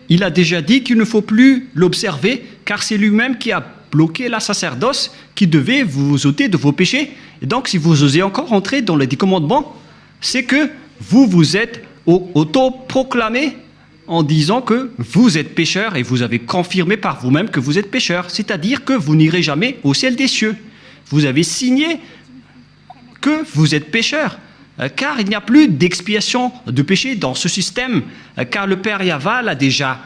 Speaker 1: Il a déjà dit qu'il ne faut plus l'observer, car c'est lui-même qui a bloqué la sacerdoce, qui devait vous ôter de vos péchés. Et donc, si vous osez encore entrer dans les 10 commandements, c'est que vous vous êtes auto-proclamé en disant que vous êtes pécheur et vous avez confirmé par vous-même que vous êtes pécheur. C'est-à-dire que vous n'irez jamais au ciel des cieux. Vous avez signé que vous êtes pécheur. Car il n'y a plus d'expiation de péché dans ce système, car le Père Yahva l'a déjà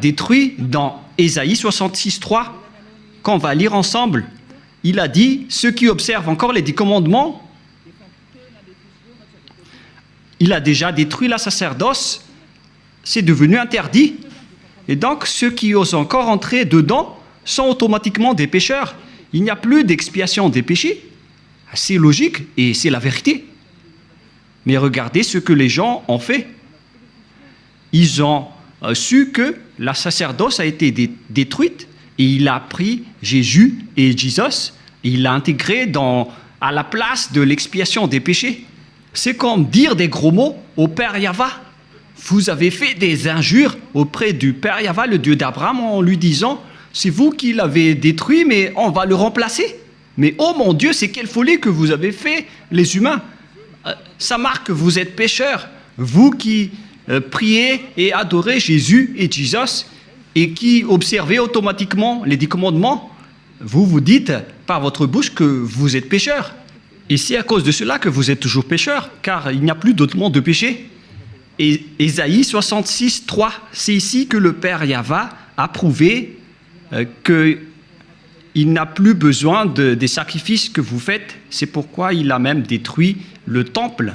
Speaker 1: détruit dans Ésaïe 66, 3, qu'on va lire ensemble. Il a dit, ceux qui observent encore les 10 commandements, il a déjà détruit la sacerdoce, c'est devenu interdit. Et donc, ceux qui osent encore entrer dedans sont automatiquement des pécheurs. Il n'y a plus d'expiation des péchés. C'est logique et c'est la vérité. Mais regardez ce que les gens ont fait. Ils ont su que la sacerdoce a été détruite et il a pris Jésus et Jesus, et il l'a intégré à la place de l'expiation des péchés. C'est comme dire des gros mots au Père Yahva. Vous avez fait des injures auprès du Père Yahva, le Dieu d'Abraham, en lui disant « C'est vous qui l'avez détruit, mais on va le remplacer. » Mais oh mon Dieu, c'est quelle folie que vous avez fait, les humains. Ça marque que vous êtes pécheurs. Vous qui priez et adorez Jésus et Jesus et qui observez automatiquement les 10 commandements, vous vous dites par votre bouche que vous êtes pécheurs. Et c'est à cause de cela que vous êtes toujours pécheurs, car il n'y a plus d'autre monde de péché. Et Ésaïe 66, 3, c'est ici que le Père Yahva a prouvé qu'il n'a plus besoin des sacrifices que vous faites. C'est pourquoi il a même détruit le temple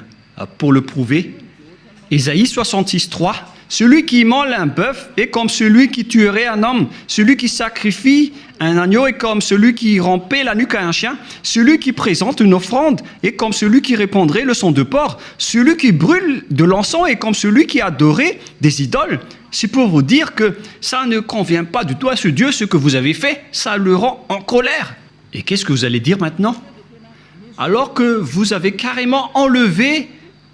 Speaker 1: pour le prouver. Ésaïe 66, 3, celui qui immole un bœuf est comme celui qui tuerait un homme. Celui qui sacrifie un agneau est comme celui qui rampait la nuque à un chien. Celui qui présente une offrande est comme celui qui répandrait le sang de porc. Celui qui brûle de l'encens est comme celui qui adorait des idoles. C'est pour vous dire que ça ne convient pas du tout à ce Dieu, ce que vous avez fait. Ça le rend en colère. Et qu'est-ce que vous allez dire maintenant? Alors que vous avez carrément enlevé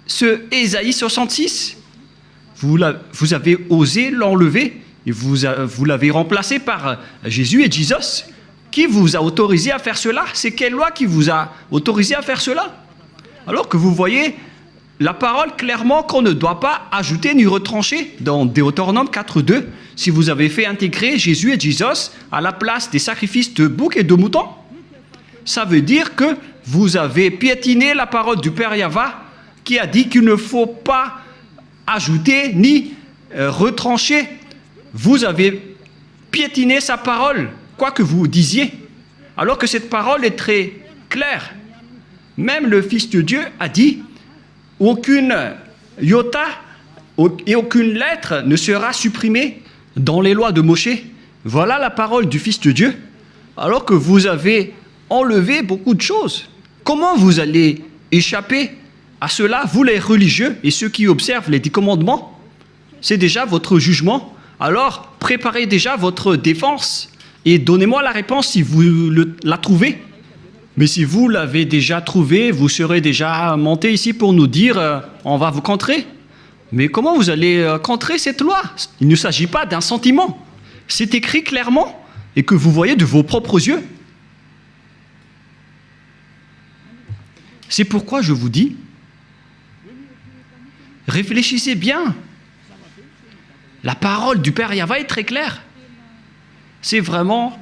Speaker 1: ce Ésaïe 66. Vous avez osé l'enlever et vous l'avez remplacé par Jésus et Jesus. Qui vous a autorisé à faire cela? C'est quelle loi qui vous a autorisé à faire cela? Alors que vous voyez la parole clairement qu'on ne doit pas ajouter ni retrancher dans Deutéronome 4.2. Si vous avez fait intégrer Jésus et Jesus à la place des sacrifices de boucs et de moutons, ça veut dire que vous avez piétiné la parole du Père Yahva qui a dit qu'il ne faut pas ajouter ni retrancher. Vous avez piétiné sa parole, quoi que vous disiez, alors que cette parole est très claire. Même le Fils de Dieu a dit « Aucune iota et aucune lettre ne sera supprimée dans les lois de Moshe. » Voilà la parole du Fils de Dieu, alors que vous avez enlevé beaucoup de choses. Comment vous allez échapper à cela, vous les religieux et ceux qui observent les 10 commandements? C'est déjà votre jugement. Alors, préparez déjà votre défense et donnez-moi la réponse si vous la trouvez. Mais si vous l'avez déjà trouvé, vous serez déjà monté ici pour nous dire on va vous contrer. Mais comment vous allez contrer cette loi? Il ne s'agit pas d'un sentiment. C'est écrit clairement et que vous voyez de vos propres yeux. C'est pourquoi je vous dis, réfléchissez bien. La parole du Père Yahva est très claire. C'est vraiment...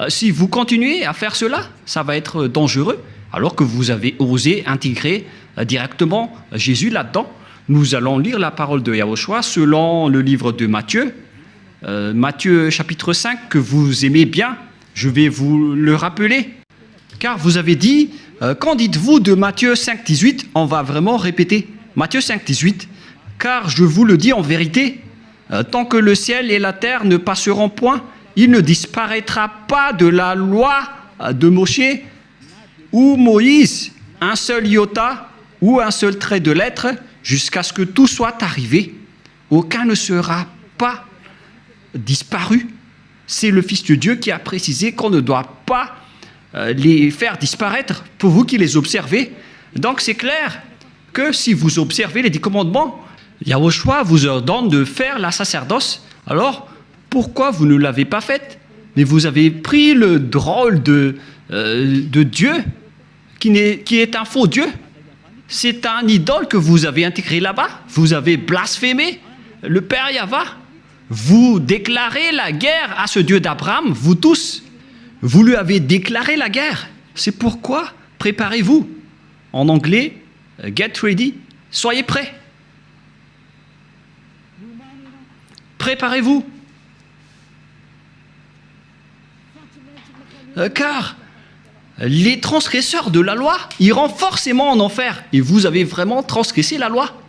Speaker 1: si vous continuez à faire cela, ça va être dangereux, alors que vous avez osé intégrer directement Jésus là-dedans. Nous allons lire la parole de Yahushua selon le livre de Matthieu. Matthieu chapitre 5, que vous aimez bien. Je vais vous le rappeler. Car vous avez dit, qu'en dites-vous de Matthieu 5, 18? On va vraiment répéter. Matthieu 5, 18. Car je vous le dis en vérité, tant que le ciel et la terre ne passeront point, il ne disparaîtra pas de la loi de Moshe ou Moïse un seul iota ou un seul trait de lettre jusqu'à ce que tout soit arrivé. Aucun ne sera pas disparu. C'est le Fils de Dieu qui a précisé qu'on ne doit pas les faire disparaître pour vous qui les observez. Donc c'est clair que si vous observez les 10 commandements, Yahushua vous ordonne de faire la sacerdoce. Alors, pourquoi vous ne l'avez pas faite? Mais vous avez pris le drôle de Dieu, qui est un faux Dieu. C'est un idole que vous avez intégré là-bas. Vous avez blasphémé le Père Yahva. Vous déclarez la guerre à ce Dieu d'Abraham, vous tous. Vous lui avez déclaré la guerre. C'est pourquoi préparez-vous. En anglais, get ready. Soyez prêts. Préparez-vous. Car les transgresseurs de la loi iront forcément en enfer. Et vous avez vraiment transgressé la loi.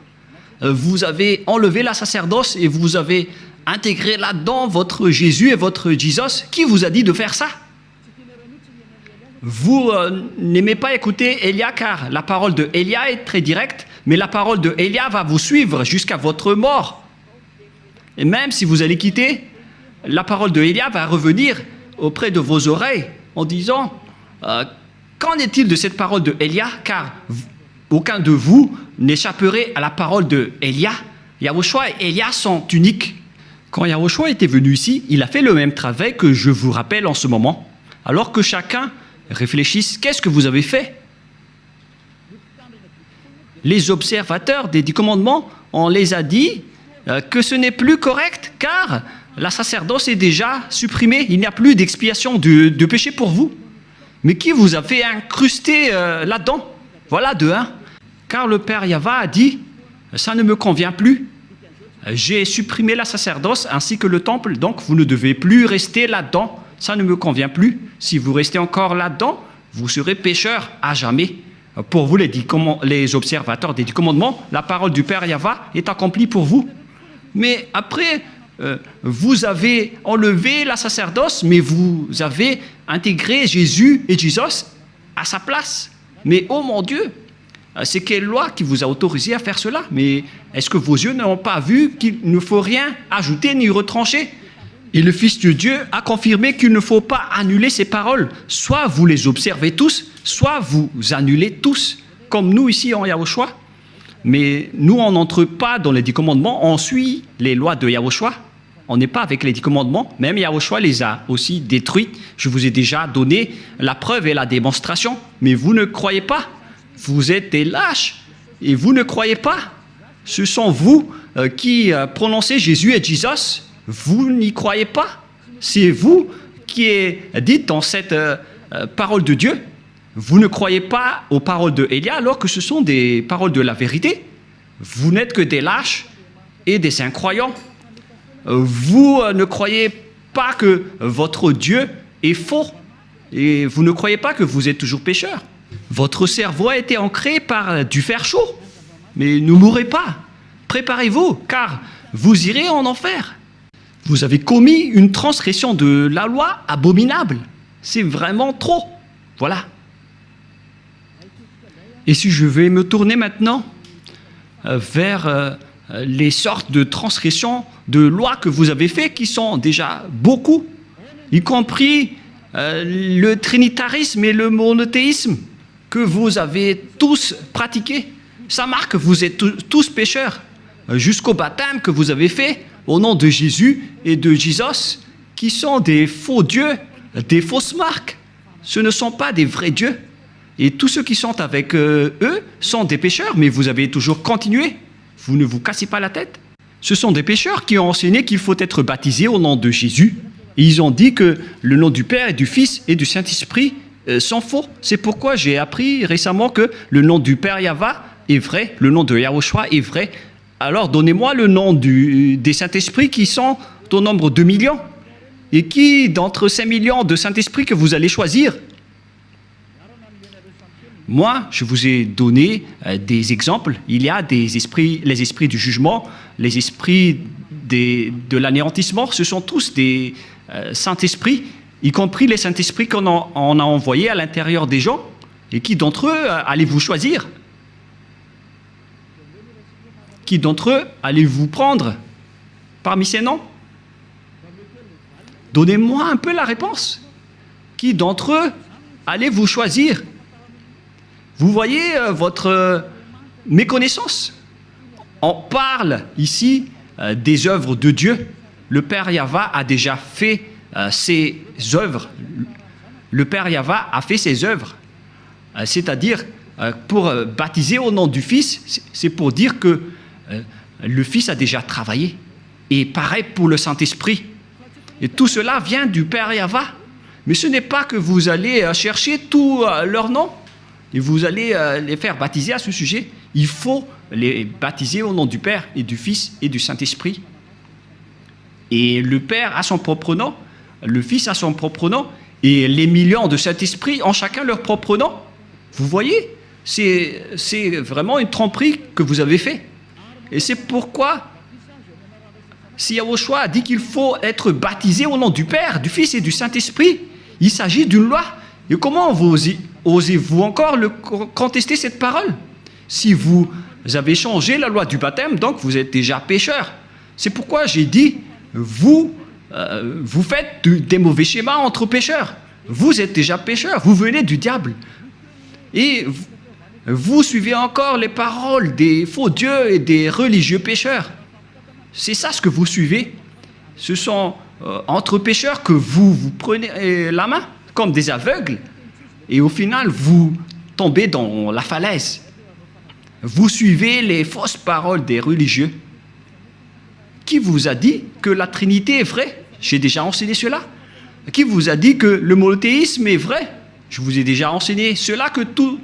Speaker 1: Vous avez enlevé la sacerdoce et vous avez intégré là-dedans votre Jésus et votre Jesus. Qui vous a dit de faire ça? Vous n'aimez pas écouter Élia car la parole de Élia est très directe, mais la parole de Élia va vous suivre jusqu'à votre mort. Et même si vous allez quitter la parole de Élia va revenir auprès de vos oreilles en disant qu'en est-il de cette parole de Élia, car aucun de vous n'échapperait à la parole de Élia. Yahushua et Élia sont uniques. Quand Yahushua était venu ici, il a fait le même travail que je vous rappelle en ce moment. Alors que chacun réfléchisse, qu'est-ce que vous avez fait? Les observateurs des 10 commandements, on les a dit que ce n'est plus correct car la sacerdoce est déjà supprimée. Il n'y a plus d'expiation de péché pour vous. Mais qui vous a fait incruster là-dedans? Voilà de un. Car le Père Yahva a dit, ça ne me convient plus. J'ai supprimé la sacerdoce ainsi que le temple, donc vous ne devez plus rester là-dedans. Ça ne me convient plus. Si vous restez encore là-dedans, vous serez pécheur à jamais. Pour vous, les observateurs des 10 commandements, la parole du Père Yahva est accomplie pour vous. Mais après, vous avez enlevé la sacerdoce, mais vous avez intégré Jésus et Jesus à sa place. Mais oh mon Dieu, c'est quelle loi qui vous a autorisé à faire cela? Mais est-ce que vos yeux n'ont pas vu qu'il ne faut rien ajouter ni retrancher? Et le Fils de Dieu a confirmé qu'il ne faut pas annuler ces paroles. Soit vous les observez tous, soit vous annulez tous, comme nous ici en Yahushua. Mais nous, on n'entre pas dans les 10 commandements, on suit les lois de Yahushua. On n'est pas avec les 10 commandements, même Yahushua les a aussi détruits. Je vous ai déjà donné la preuve et la démonstration, mais vous ne croyez pas. Vous êtes des lâches et vous ne croyez pas. Ce sont vous qui prononcez Jésus et Jesus. Vous n'y croyez pas. C'est vous qui êtes dit dans cette parole de Dieu. Vous ne croyez pas aux paroles de Élia alors que ce sont des paroles de la vérité. Vous n'êtes que des lâches et des incroyants. Vous ne croyez pas que votre Dieu est faux et vous ne croyez pas que vous êtes toujours pécheur. Votre cerveau a été ancré par du fer chaud. Mais ne mourrez pas. Préparez-vous car vous irez en enfer. Vous avez commis une transgression de la loi abominable. C'est vraiment trop. Voilà. Et si je vais me tourner maintenant vers les sortes de transgressions de lois que vous avez fait, qui sont déjà beaucoup, y compris le trinitarisme et le monothéisme que vous avez tous pratiqués. Ça marque que vous êtes tous pécheurs, jusqu'au baptême que vous avez fait au nom de Jésus et de Jesus, qui sont des faux dieux, des fausses marques. Ce ne sont pas des vrais dieux. Et tous ceux qui sont avec eux sont des pécheurs, mais vous avez toujours continué. Vous ne vous cassez pas la tête. Ce sont des pécheurs qui ont enseigné qu'il faut être baptisé au nom de Jésus. Et ils ont dit que le nom du Père et du Fils et du Saint-Esprit sont faux. C'est pourquoi j'ai appris récemment que le nom du Père Yahva est vrai, le nom de Yahushua est vrai. Alors donnez-moi le nom des Saint-Esprits qui sont au nombre de millions. Et qui, d'entre ces millions de Saint-Esprits que vous allez choisir? Moi, je vous ai donné des exemples. Il y a des esprits, les esprits du jugement, les esprits de l'anéantissement. Ce sont tous des Saint-Esprits, y compris les Saint-Esprits qu'on a envoyés à l'intérieur des gens. Et qui d'entre eux allez-vous choisir? Qui d'entre eux allez-vous prendre parmi ces noms? Donnez-moi un peu la réponse. Qui d'entre eux allez-vous choisir? Vous voyez votre méconnaissance. On parle ici des œuvres de Dieu. Le Père Yahva a déjà fait ses œuvres. Le Père Yahva a fait ses œuvres. C'est-à-dire, pour baptiser au nom du Fils, c'est pour dire que le Fils a déjà travaillé. Et pareil pour le Saint-Esprit. Et tout cela vient du Père Yahva. Mais ce n'est pas que vous allez chercher tous leurs noms et vous allez les faire baptiser à ce sujet. Il faut les baptiser au nom du Père et du Fils et du Saint-Esprit. Et le Père a son propre nom, le Fils a son propre nom, et les millions de Saint-Esprit ont chacun leur propre nom. Vous voyez, c'est vraiment une tromperie que vous avez fait. Et c'est pourquoi, si Yahushua a dit qu'il faut être baptisé au nom du Père, du Fils et du Saint-Esprit, il s'agit d'une loi. Et comment osez-vous encore contester cette parole? Si vous avez changé la loi du baptême, donc vous êtes déjà pécheur. C'est pourquoi j'ai dit, vous vous faites des mauvais schémas entre pécheurs. Vous êtes déjà pécheurs, vous venez du diable. Et vous suivez encore les paroles des faux dieux et des religieux pécheurs. C'est ça ce que vous suivez. Ce sont entre pécheurs que vous prenez la main, comme des aveugles, et au final, vous tombez dans la falaise. Vous suivez les fausses paroles des religieux. Qui vous a dit que la Trinité est vraie? J'ai déjà enseigné cela. Qui vous a dit que le monothéisme est vrai? Je vous ai déjà enseigné cela, que tout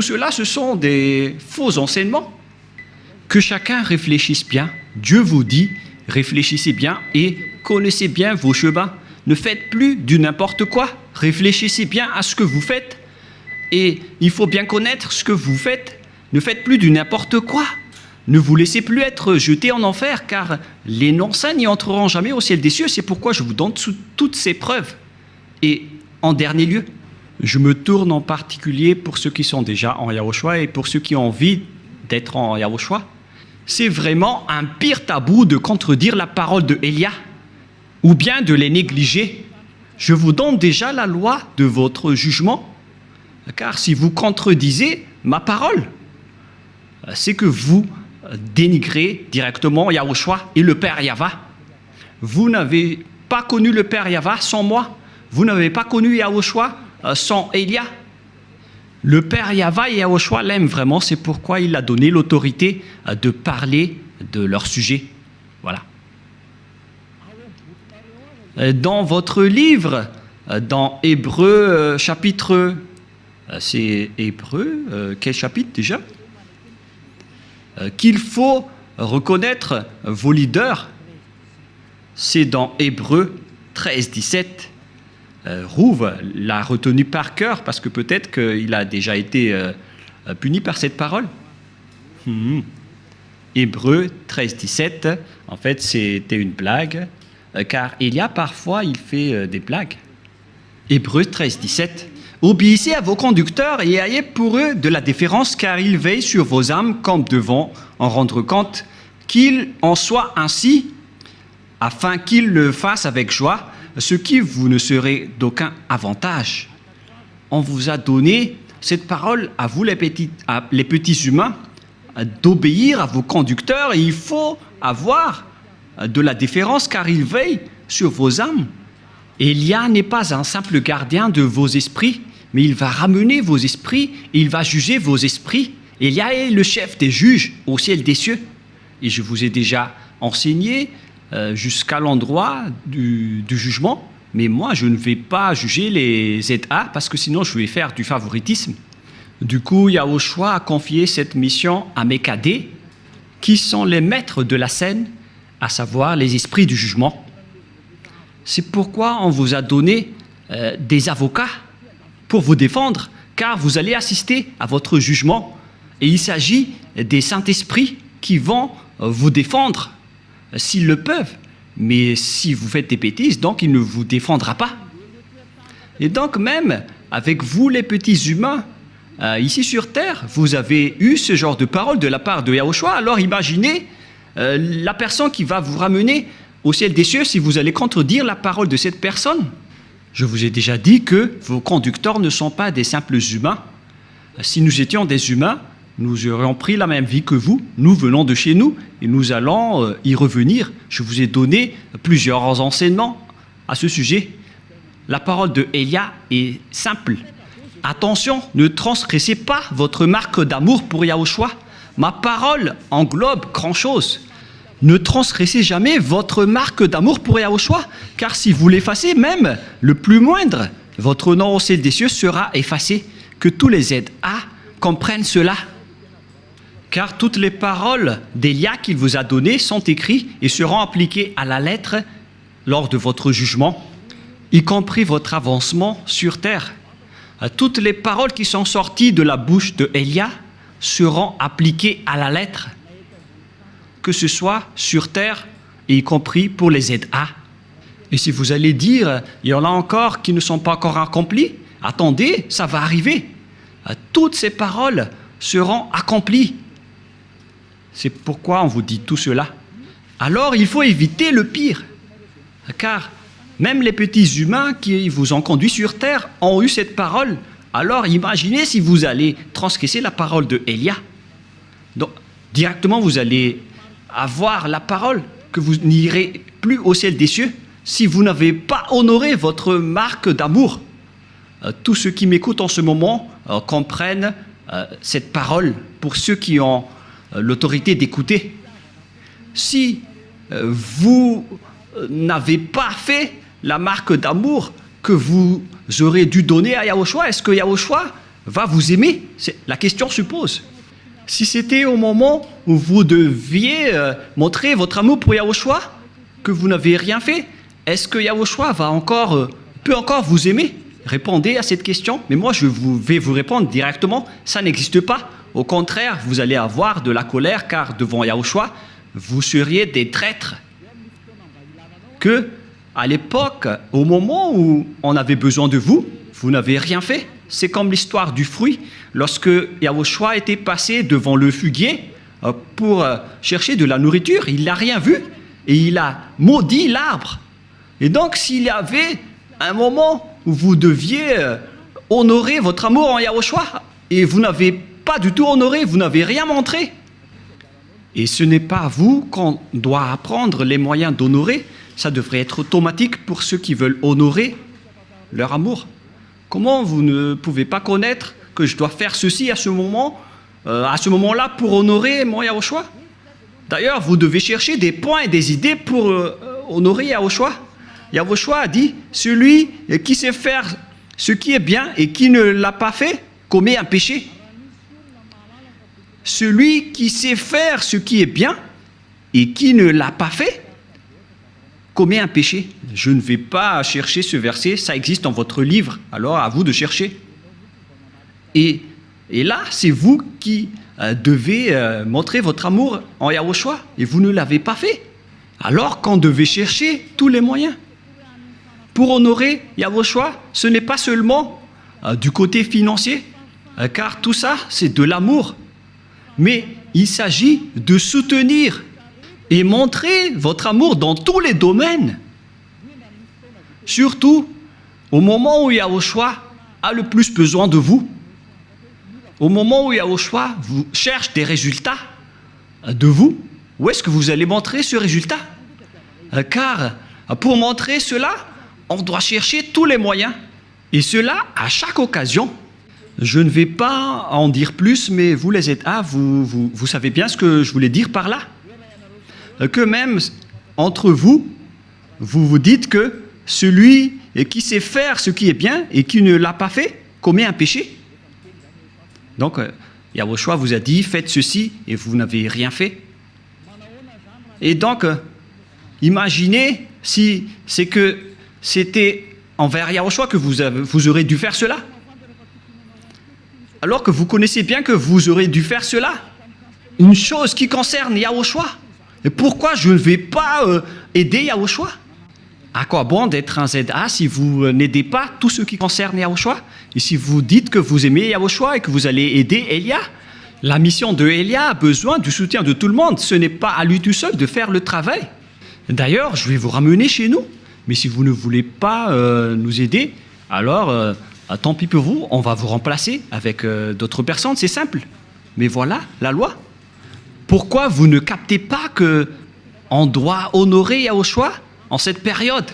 Speaker 1: cela, ce sont des faux enseignements. Que chacun réfléchisse bien. Dieu vous dit, réfléchissez bien et connaissez bien vos chemins. Ne faites plus du n'importe quoi. Réfléchissez bien à ce que vous faites. Et il faut bien connaître ce que vous faites. Ne faites plus du n'importe quoi. Ne vous laissez plus être jeté en enfer, car les non-saints n'y entreront jamais au ciel des cieux. C'est pourquoi je vous donne toutes ces preuves. Et en dernier lieu, je me tourne en particulier pour ceux qui sont déjà en Yahushua et pour ceux qui ont envie d'être en Yahushua. C'est vraiment un pire tabou de contredire la parole de Élia ou bien de les négliger. Je vous donne déjà la loi de votre jugement, car si vous contredisez ma parole, c'est que vous dénigrez directement Yahushua et le Père Yahva. Vous n'avez pas connu le Père Yahva sans moi. Vous n'avez pas connu Yahushua sans Élia. Le Père Yahva et Yahushua l'aiment vraiment, c'est pourquoi il a donné l'autorité de parler de leur sujet. Voilà. Dans votre livre, dans Hébreux chapitre... c'est Hébreux, quel chapitre déjà? Qu'il faut reconnaître vos leaders, c'est dans Hébreux 13, 17. Rouve l'a retenu par cœur parce que peut-être qu'il a déjà été puni par cette parole. Hébreux 13, 17, en fait c'était une blague, car il y a parfois, il fait des blagues. Hébreux 13, 17. Obéissez à vos conducteurs et ayez pour eux de la déférence, car ils veillent sur vos âmes comme devant en rendre compte, qu'il en soit ainsi, afin qu'ils le fassent avec joie, ce qui vous ne serait d'aucun avantage. On vous a donné cette parole à vous les petits humains, d'obéir à vos conducteurs, et il faut avoir de la déférence car ils veillent sur vos âmes. Élia n'est pas un simple gardien de vos esprits, mais il va ramener vos esprits, et il va juger vos esprits. Élia est le chef des juges au ciel des cieux. Et je vous ai déjà enseigné jusqu'à l'endroit du jugement, mais moi je ne vais pas juger les ZA parce que sinon je vais faire du favoritisme. Du coup, Yahushua a confié cette mission à mes cadets, qui sont les maîtres de la scène, à savoir les esprits du jugement. C'est pourquoi on vous a donné des avocats pour vous défendre, car vous allez assister à votre jugement. Et il s'agit des Saint-Esprits qui vont vous défendre s'ils le peuvent. Mais si vous faites des bêtises, donc il ne vous défendra pas. Et donc même avec vous les petits humains, ici sur terre, vous avez eu ce genre de parole de la part de Yahushua. Alors imaginez la personne qui va vous ramener au ciel des cieux si vous allez contredire la parole de cette personne. Je vous ai déjà dit que vos conducteurs ne sont pas des simples humains. Si nous étions des humains, nous aurions pris la même vie que vous. Nous venons de chez nous et nous allons y revenir. Je vous ai donné plusieurs enseignements à ce sujet. La parole de Élia est simple. Attention, ne transgressez pas votre marque d'amour pour Yahushua. Ma parole englobe grand-chose. Ne transgressez jamais votre marque d'amour pour Yahushua, car si vous l'effacez, même le plus moindre, votre nom au ciel des cieux sera effacé. Que tous les ZA comprennent cela. Car toutes les paroles d'Élia qu'il vous a données sont écrites et seront appliquées à la lettre lors de votre jugement, y compris votre avancement sur terre. Toutes les paroles qui sont sorties de la bouche de Élia seront appliquées à la lettre, que ce soit sur terre, et y compris pour les ZA. Et si vous allez dire, il y en a encore qui ne sont pas encore accomplis, attendez, ça va arriver. Toutes ces paroles seront accomplies. C'est pourquoi on vous dit tout cela. Alors il faut éviter le pire. Car même les petits humains qui vous ont conduit sur terre ont eu cette parole. Alors imaginez si vous allez transgresser la parole de Élia. Donc directement vous allez avoir la parole que vous n'irez plus au ciel des cieux si vous n'avez pas honoré votre marque d'amour. Tous ceux qui m'écoutent en ce moment comprennent cette parole pour ceux qui ont l'autorité d'écouter. Si vous n'avez pas fait la marque d'amour que vous aurez dû donner à Yahushua, est-ce que Yahushua va vous aimer? La question se pose. Si c'était au moment où vous deviez montrer votre amour pour Yahushua, que vous n'avez rien fait, est-ce que Yahushua peut encore vous aimer? Répondez à cette question. Mais moi, vais vous répondre directement, ça n'existe pas. Au contraire, vous allez avoir de la colère, car devant Yahushua, vous seriez des traîtres. Que, à l'époque, au moment où on avait besoin de vous, vous n'avez rien fait. C'est comme l'histoire du fruit. Lorsque Yahushua était passé devant le figuier pour chercher de la nourriture, il n'a rien vu et il a maudit l'arbre. Et donc, s'il y avait un moment où vous deviez honorer votre amour en Yahushua et vous n'avez pas du tout honoré, vous n'avez rien montré. Et ce n'est pas à vous qu'on doit apprendre les moyens d'honorer. Ça devrait être automatique pour ceux qui veulent honorer leur amour. Comment vous ne pouvez pas connaître que je dois faire ceci à ce moment-là pour honorer mon Yahushua? D'ailleurs, vous devez chercher des points et des idées pour honorer Yahushua. Yahushua a dit, celui qui sait faire ce qui est bien et qui ne l'a pas fait commet un péché. Celui qui sait faire ce qui est bien et qui ne l'a pas fait commet un péché. Je ne vais pas chercher ce verset, ça existe dans votre livre, alors à vous de chercher. Et là, c'est vous qui devez montrer votre amour en Yahushua, et vous ne l'avez pas fait. Alors qu'on devait chercher tous les moyens. Pour honorer Yahushua, ce n'est pas seulement du côté financier, car tout ça, c'est de l'amour. Mais il s'agit de soutenir et montrer votre amour dans tous les domaines. Surtout au moment où Yahushua a le plus besoin de vous. Au moment où Yahushua vous cherche des résultats de vous, où est-ce que vous allez montrer ce résultat? Car pour montrer cela, on doit chercher tous les moyens. Et cela à chaque occasion. Je ne vais pas en dire plus, mais vous les êtes vous savez bien ce que je voulais dire par là. Que même entre vous, vous vous dites que celui qui sait faire ce qui est bien et qui ne l'a pas fait commet un péché. Donc, Yahushua vous a dit, faites ceci et vous n'avez rien fait. Et donc, imaginez si c'est que c'était envers Yahushua que vous aurez dû faire cela. Alors que vous connaissez bien que vous aurez dû faire cela. Une chose qui concerne Yahushua. Et pourquoi je ne vais pas aider Yahushua? À quoi bon d'être un ZA si vous n'aidez pas tout ce qui concerne Yahushua? Et si vous dites que vous aimez Yahushua et que vous allez aider Élia? La mission de Élia a besoin du soutien de tout le monde. Ce n'est pas à lui tout seul de faire le travail. D'ailleurs, je vais vous ramener chez nous. Mais si vous ne voulez pas nous aider, alors tant pis pour vous, on va vous remplacer avec d'autres personnes, c'est simple. Mais voilà, la loi. Pourquoi vous ne captez pas qu'on doit honorer Yahushua en cette période?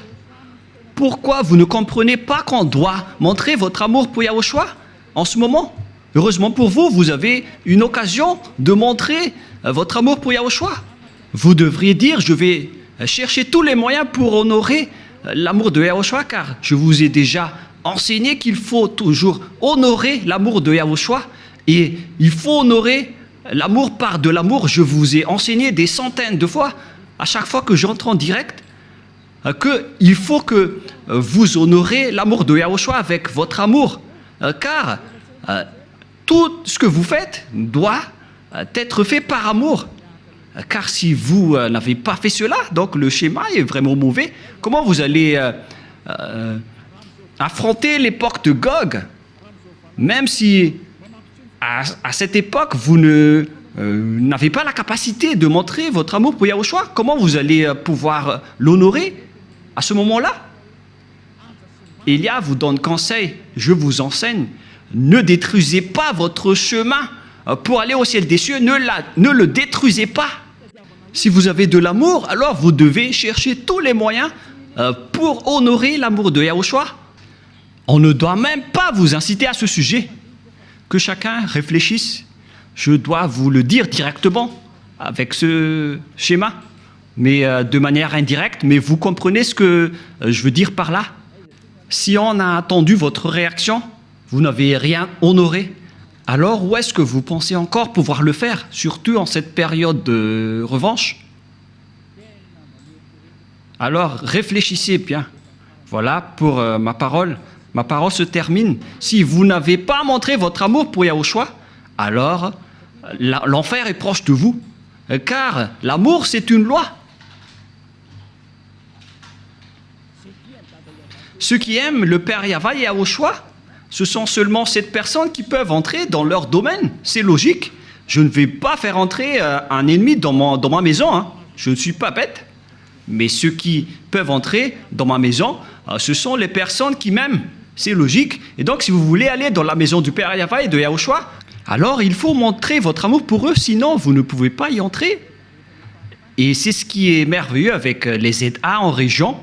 Speaker 1: Pourquoi vous ne comprenez pas qu'on doit montrer votre amour pour Yahushua en ce moment? Heureusement pour vous, vous avez une occasion de montrer votre amour pour Yahushua. Vous devriez dire, je vais chercher tous les moyens pour honorer l'amour de Yahushua, car je vous ai déjà enseigné qu'il faut toujours honorer l'amour de Yahushua, et il faut honorer l'amour par de l'amour. Je vous ai enseigné des centaines de fois, à chaque fois que j'entre en direct, qu'il faut que vous honorez l'amour de Yahushua avec votre amour, car tout ce que vous faites doit être fait par amour. Car si vous n'avez pas fait cela, donc le schéma est vraiment mauvais. Comment vous allez affronter l'époque de Gog, même si à cette époque vous n'avez pas la capacité de montrer votre amour pour Yahushua? Comment vous allez pouvoir l'honorer À ce moment-là, Élia vous donne conseil, je vous enseigne, ne détruisez pas votre chemin pour aller au ciel des cieux, ne le détruisez pas. Si vous avez de l'amour, alors vous devez chercher tous les moyens pour honorer l'amour de Yahushua. On ne doit même pas vous inciter à ce sujet. Que chacun réfléchisse. Je dois vous le dire directement avec ce schéma, mais de manière indirecte, mais vous comprenez ce que je veux dire par là. Si on a attendu votre réaction, vous n'avez rien honoré. Alors où est-ce que vous pensez encore pouvoir le faire, surtout en cette période de revanche? Alors réfléchissez bien. Voilà pour ma parole. Ma parole se termine. Si vous n'avez pas montré votre amour pour Yahushua, alors l'enfer est proche de vous. Car l'amour, c'est une loi. Ceux qui aiment le Père Yahva et Yahushua, ce sont seulement 7 personnes qui peuvent entrer dans leur domaine. C'est logique. Je ne vais pas faire entrer un ennemi dans ma maison. Hein. Je ne suis pas bête. Mais ceux qui peuvent entrer dans ma maison, ce sont les personnes qui m'aiment. C'est logique. Et donc, si vous voulez aller dans la maison du Père Yahva et de Yahushua, alors il faut montrer votre amour pour eux, sinon vous ne pouvez pas y entrer. Et c'est ce qui est merveilleux avec les ZA en région.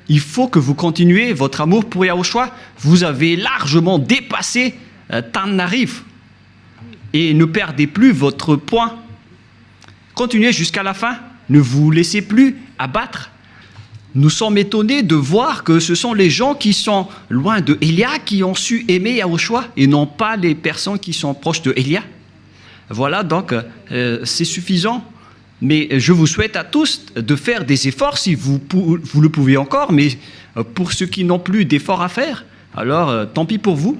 Speaker 1: Il faut que vous continuez votre amour pour Yahushua. Vous avez largement dépassé Tanarif. Et ne perdez plus votre point. Continuez jusqu'à la fin. Ne vous laissez plus abattre. Nous sommes étonnés de voir que ce sont les gens qui sont loin de Élia qui ont su aimer Yahushua et non pas les personnes qui sont proches de Élia. Voilà, donc c'est suffisant. Mais je vous souhaite à tous de faire des efforts si vous le pouvez encore, mais pour ceux qui n'ont plus d'efforts à faire, alors tant pis pour vous.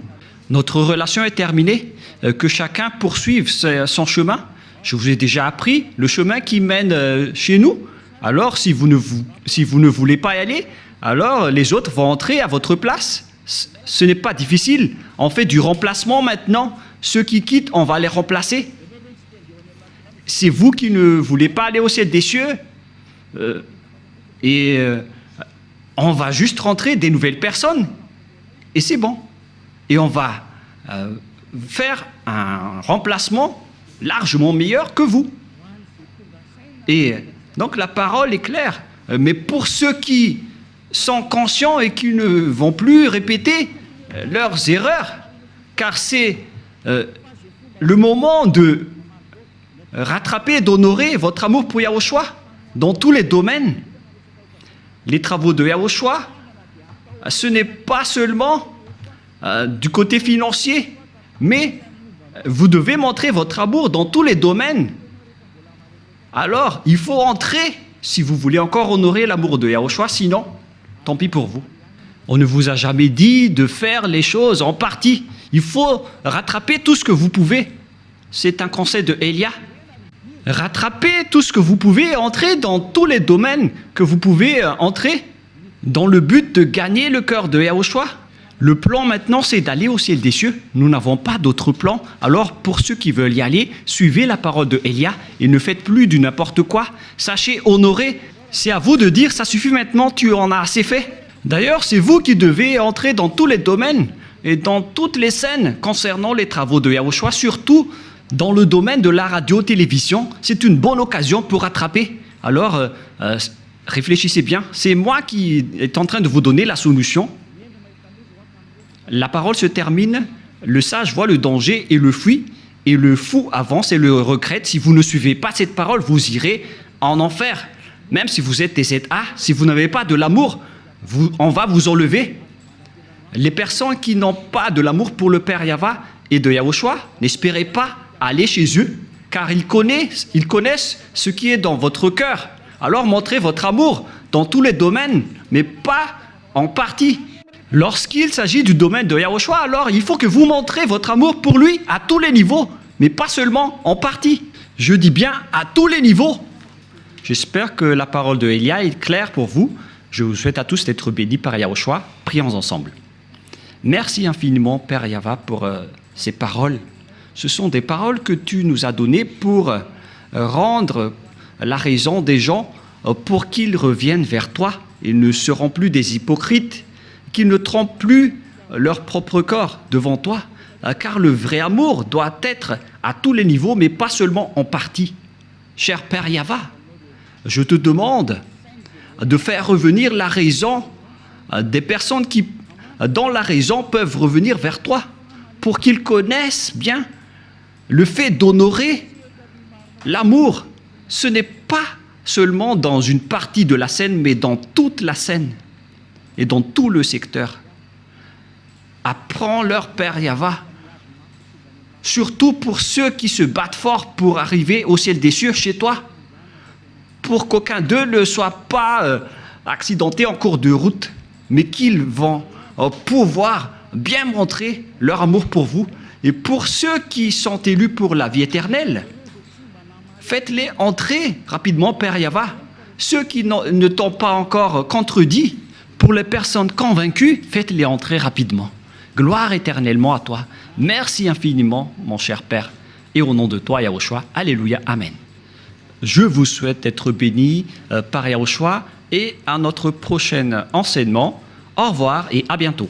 Speaker 1: Notre relation est terminée, que chacun poursuive son chemin. Je vous ai déjà appris le chemin qui mène chez nous. Alors si vous ne voulez pas y aller, alors les autres vont entrer à votre place. Ce n'est pas difficile. On fait du remplacement maintenant. Ceux qui quittent, on va les remplacer. C'est vous qui ne voulez pas aller au ciel des cieux. On va juste rentrer des nouvelles personnes. Et c'est bon. Et on va faire un remplacement largement meilleur que vous. Et donc la parole est claire. Mais pour ceux qui sont conscients et qui ne vont plus répéter leurs erreurs, car c'est le moment de rattraper, d'honorer votre amour pour Yahushua dans tous les domaines. Les travaux de Yahushua, ce n'est pas seulement du côté financier, mais vous devez montrer votre amour dans tous les domaines. Alors, il faut entrer si vous voulez encore honorer l'amour de Yahushua, sinon, tant pis pour vous. On ne vous a jamais dit de faire les choses en partie. Il faut rattraper tout ce que vous pouvez. C'est un conseil de Élia. Rattrapez tout ce que vous pouvez, entrer dans tous les domaines que vous pouvez entrer dans le but de gagner le cœur de Yahushua. Le plan maintenant, c'est d'aller au ciel des cieux. Nous n'avons pas d'autre plan. Alors, pour ceux qui veulent y aller, suivez la parole de Élia et ne faites plus du n'importe quoi. Sachez honorer. C'est à vous de dire, ça suffit maintenant, tu en as assez fait. D'ailleurs, c'est vous qui devez entrer dans tous les domaines et dans toutes les scènes concernant les travaux de Yahushua, surtout dans le domaine de la radio-télévision. C'est une bonne occasion pour rattraper. Alors, réfléchissez bien. C'est moi qui est en train de vous donner la solution. La parole se termine. Le sage voit le danger et le fuit, et le fou avance et le regrette. Si vous ne suivez pas cette parole, vous irez en enfer. Même si vous êtes des ZA, si vous n'avez pas de l'amour, on va vous enlever. Les personnes qui n'ont pas de l'amour pour le Père Yahva et de Yahushua, n'espérez pas aller chez eux, car ils connaissent ce qui est dans votre cœur. Alors montrez votre amour dans tous les domaines, mais pas en partie. Lorsqu'il s'agit du domaine de Yahushua, alors il faut que vous montrez votre amour pour lui à tous les niveaux, mais pas seulement en partie. Je dis bien à tous les niveaux. J'espère que la parole de Élia est claire pour vous. Je vous souhaite à tous d'être bénis par Yahushua. Prions ensemble. Merci infiniment, Père Yahva, pour ces paroles. Ce sont des paroles que tu nous as données pour rendre la raison des gens pour qu'ils reviennent vers toi Ils ne seront plus des hypocrites, qu'ils ne trompent plus leur propre corps devant toi, car le vrai amour doit être à tous les niveaux, mais pas seulement en partie. Cher Père Yahva, je te demande de faire revenir la raison des personnes qui, dans la raison, peuvent revenir vers toi, pour qu'ils connaissent bien le fait d'honorer l'amour. Ce n'est pas seulement dans une partie de la scène, mais dans toute la scène et dans tout le secteur. Apprends-leur, Père Yahva, surtout pour ceux qui se battent fort pour arriver au ciel des cieux chez toi, pour qu'aucun d'eux ne soit pas accidenté en cours de route, mais qu'ils vont pouvoir bien montrer leur amour pour vous. Et pour ceux qui sont élus pour la vie éternelle, faites-les entrer rapidement, Père Yahva. Ceux qui ne t'ont pas encore contredit, pour les personnes convaincues, faites-les entrer rapidement. Gloire éternellement à toi. Merci infiniment, mon cher Père. Et au nom de toi, Yahushua, alléluia, amen. Je vous souhaite d'être bénis par Yahushua et à notre prochain enseignement. Au revoir et à bientôt.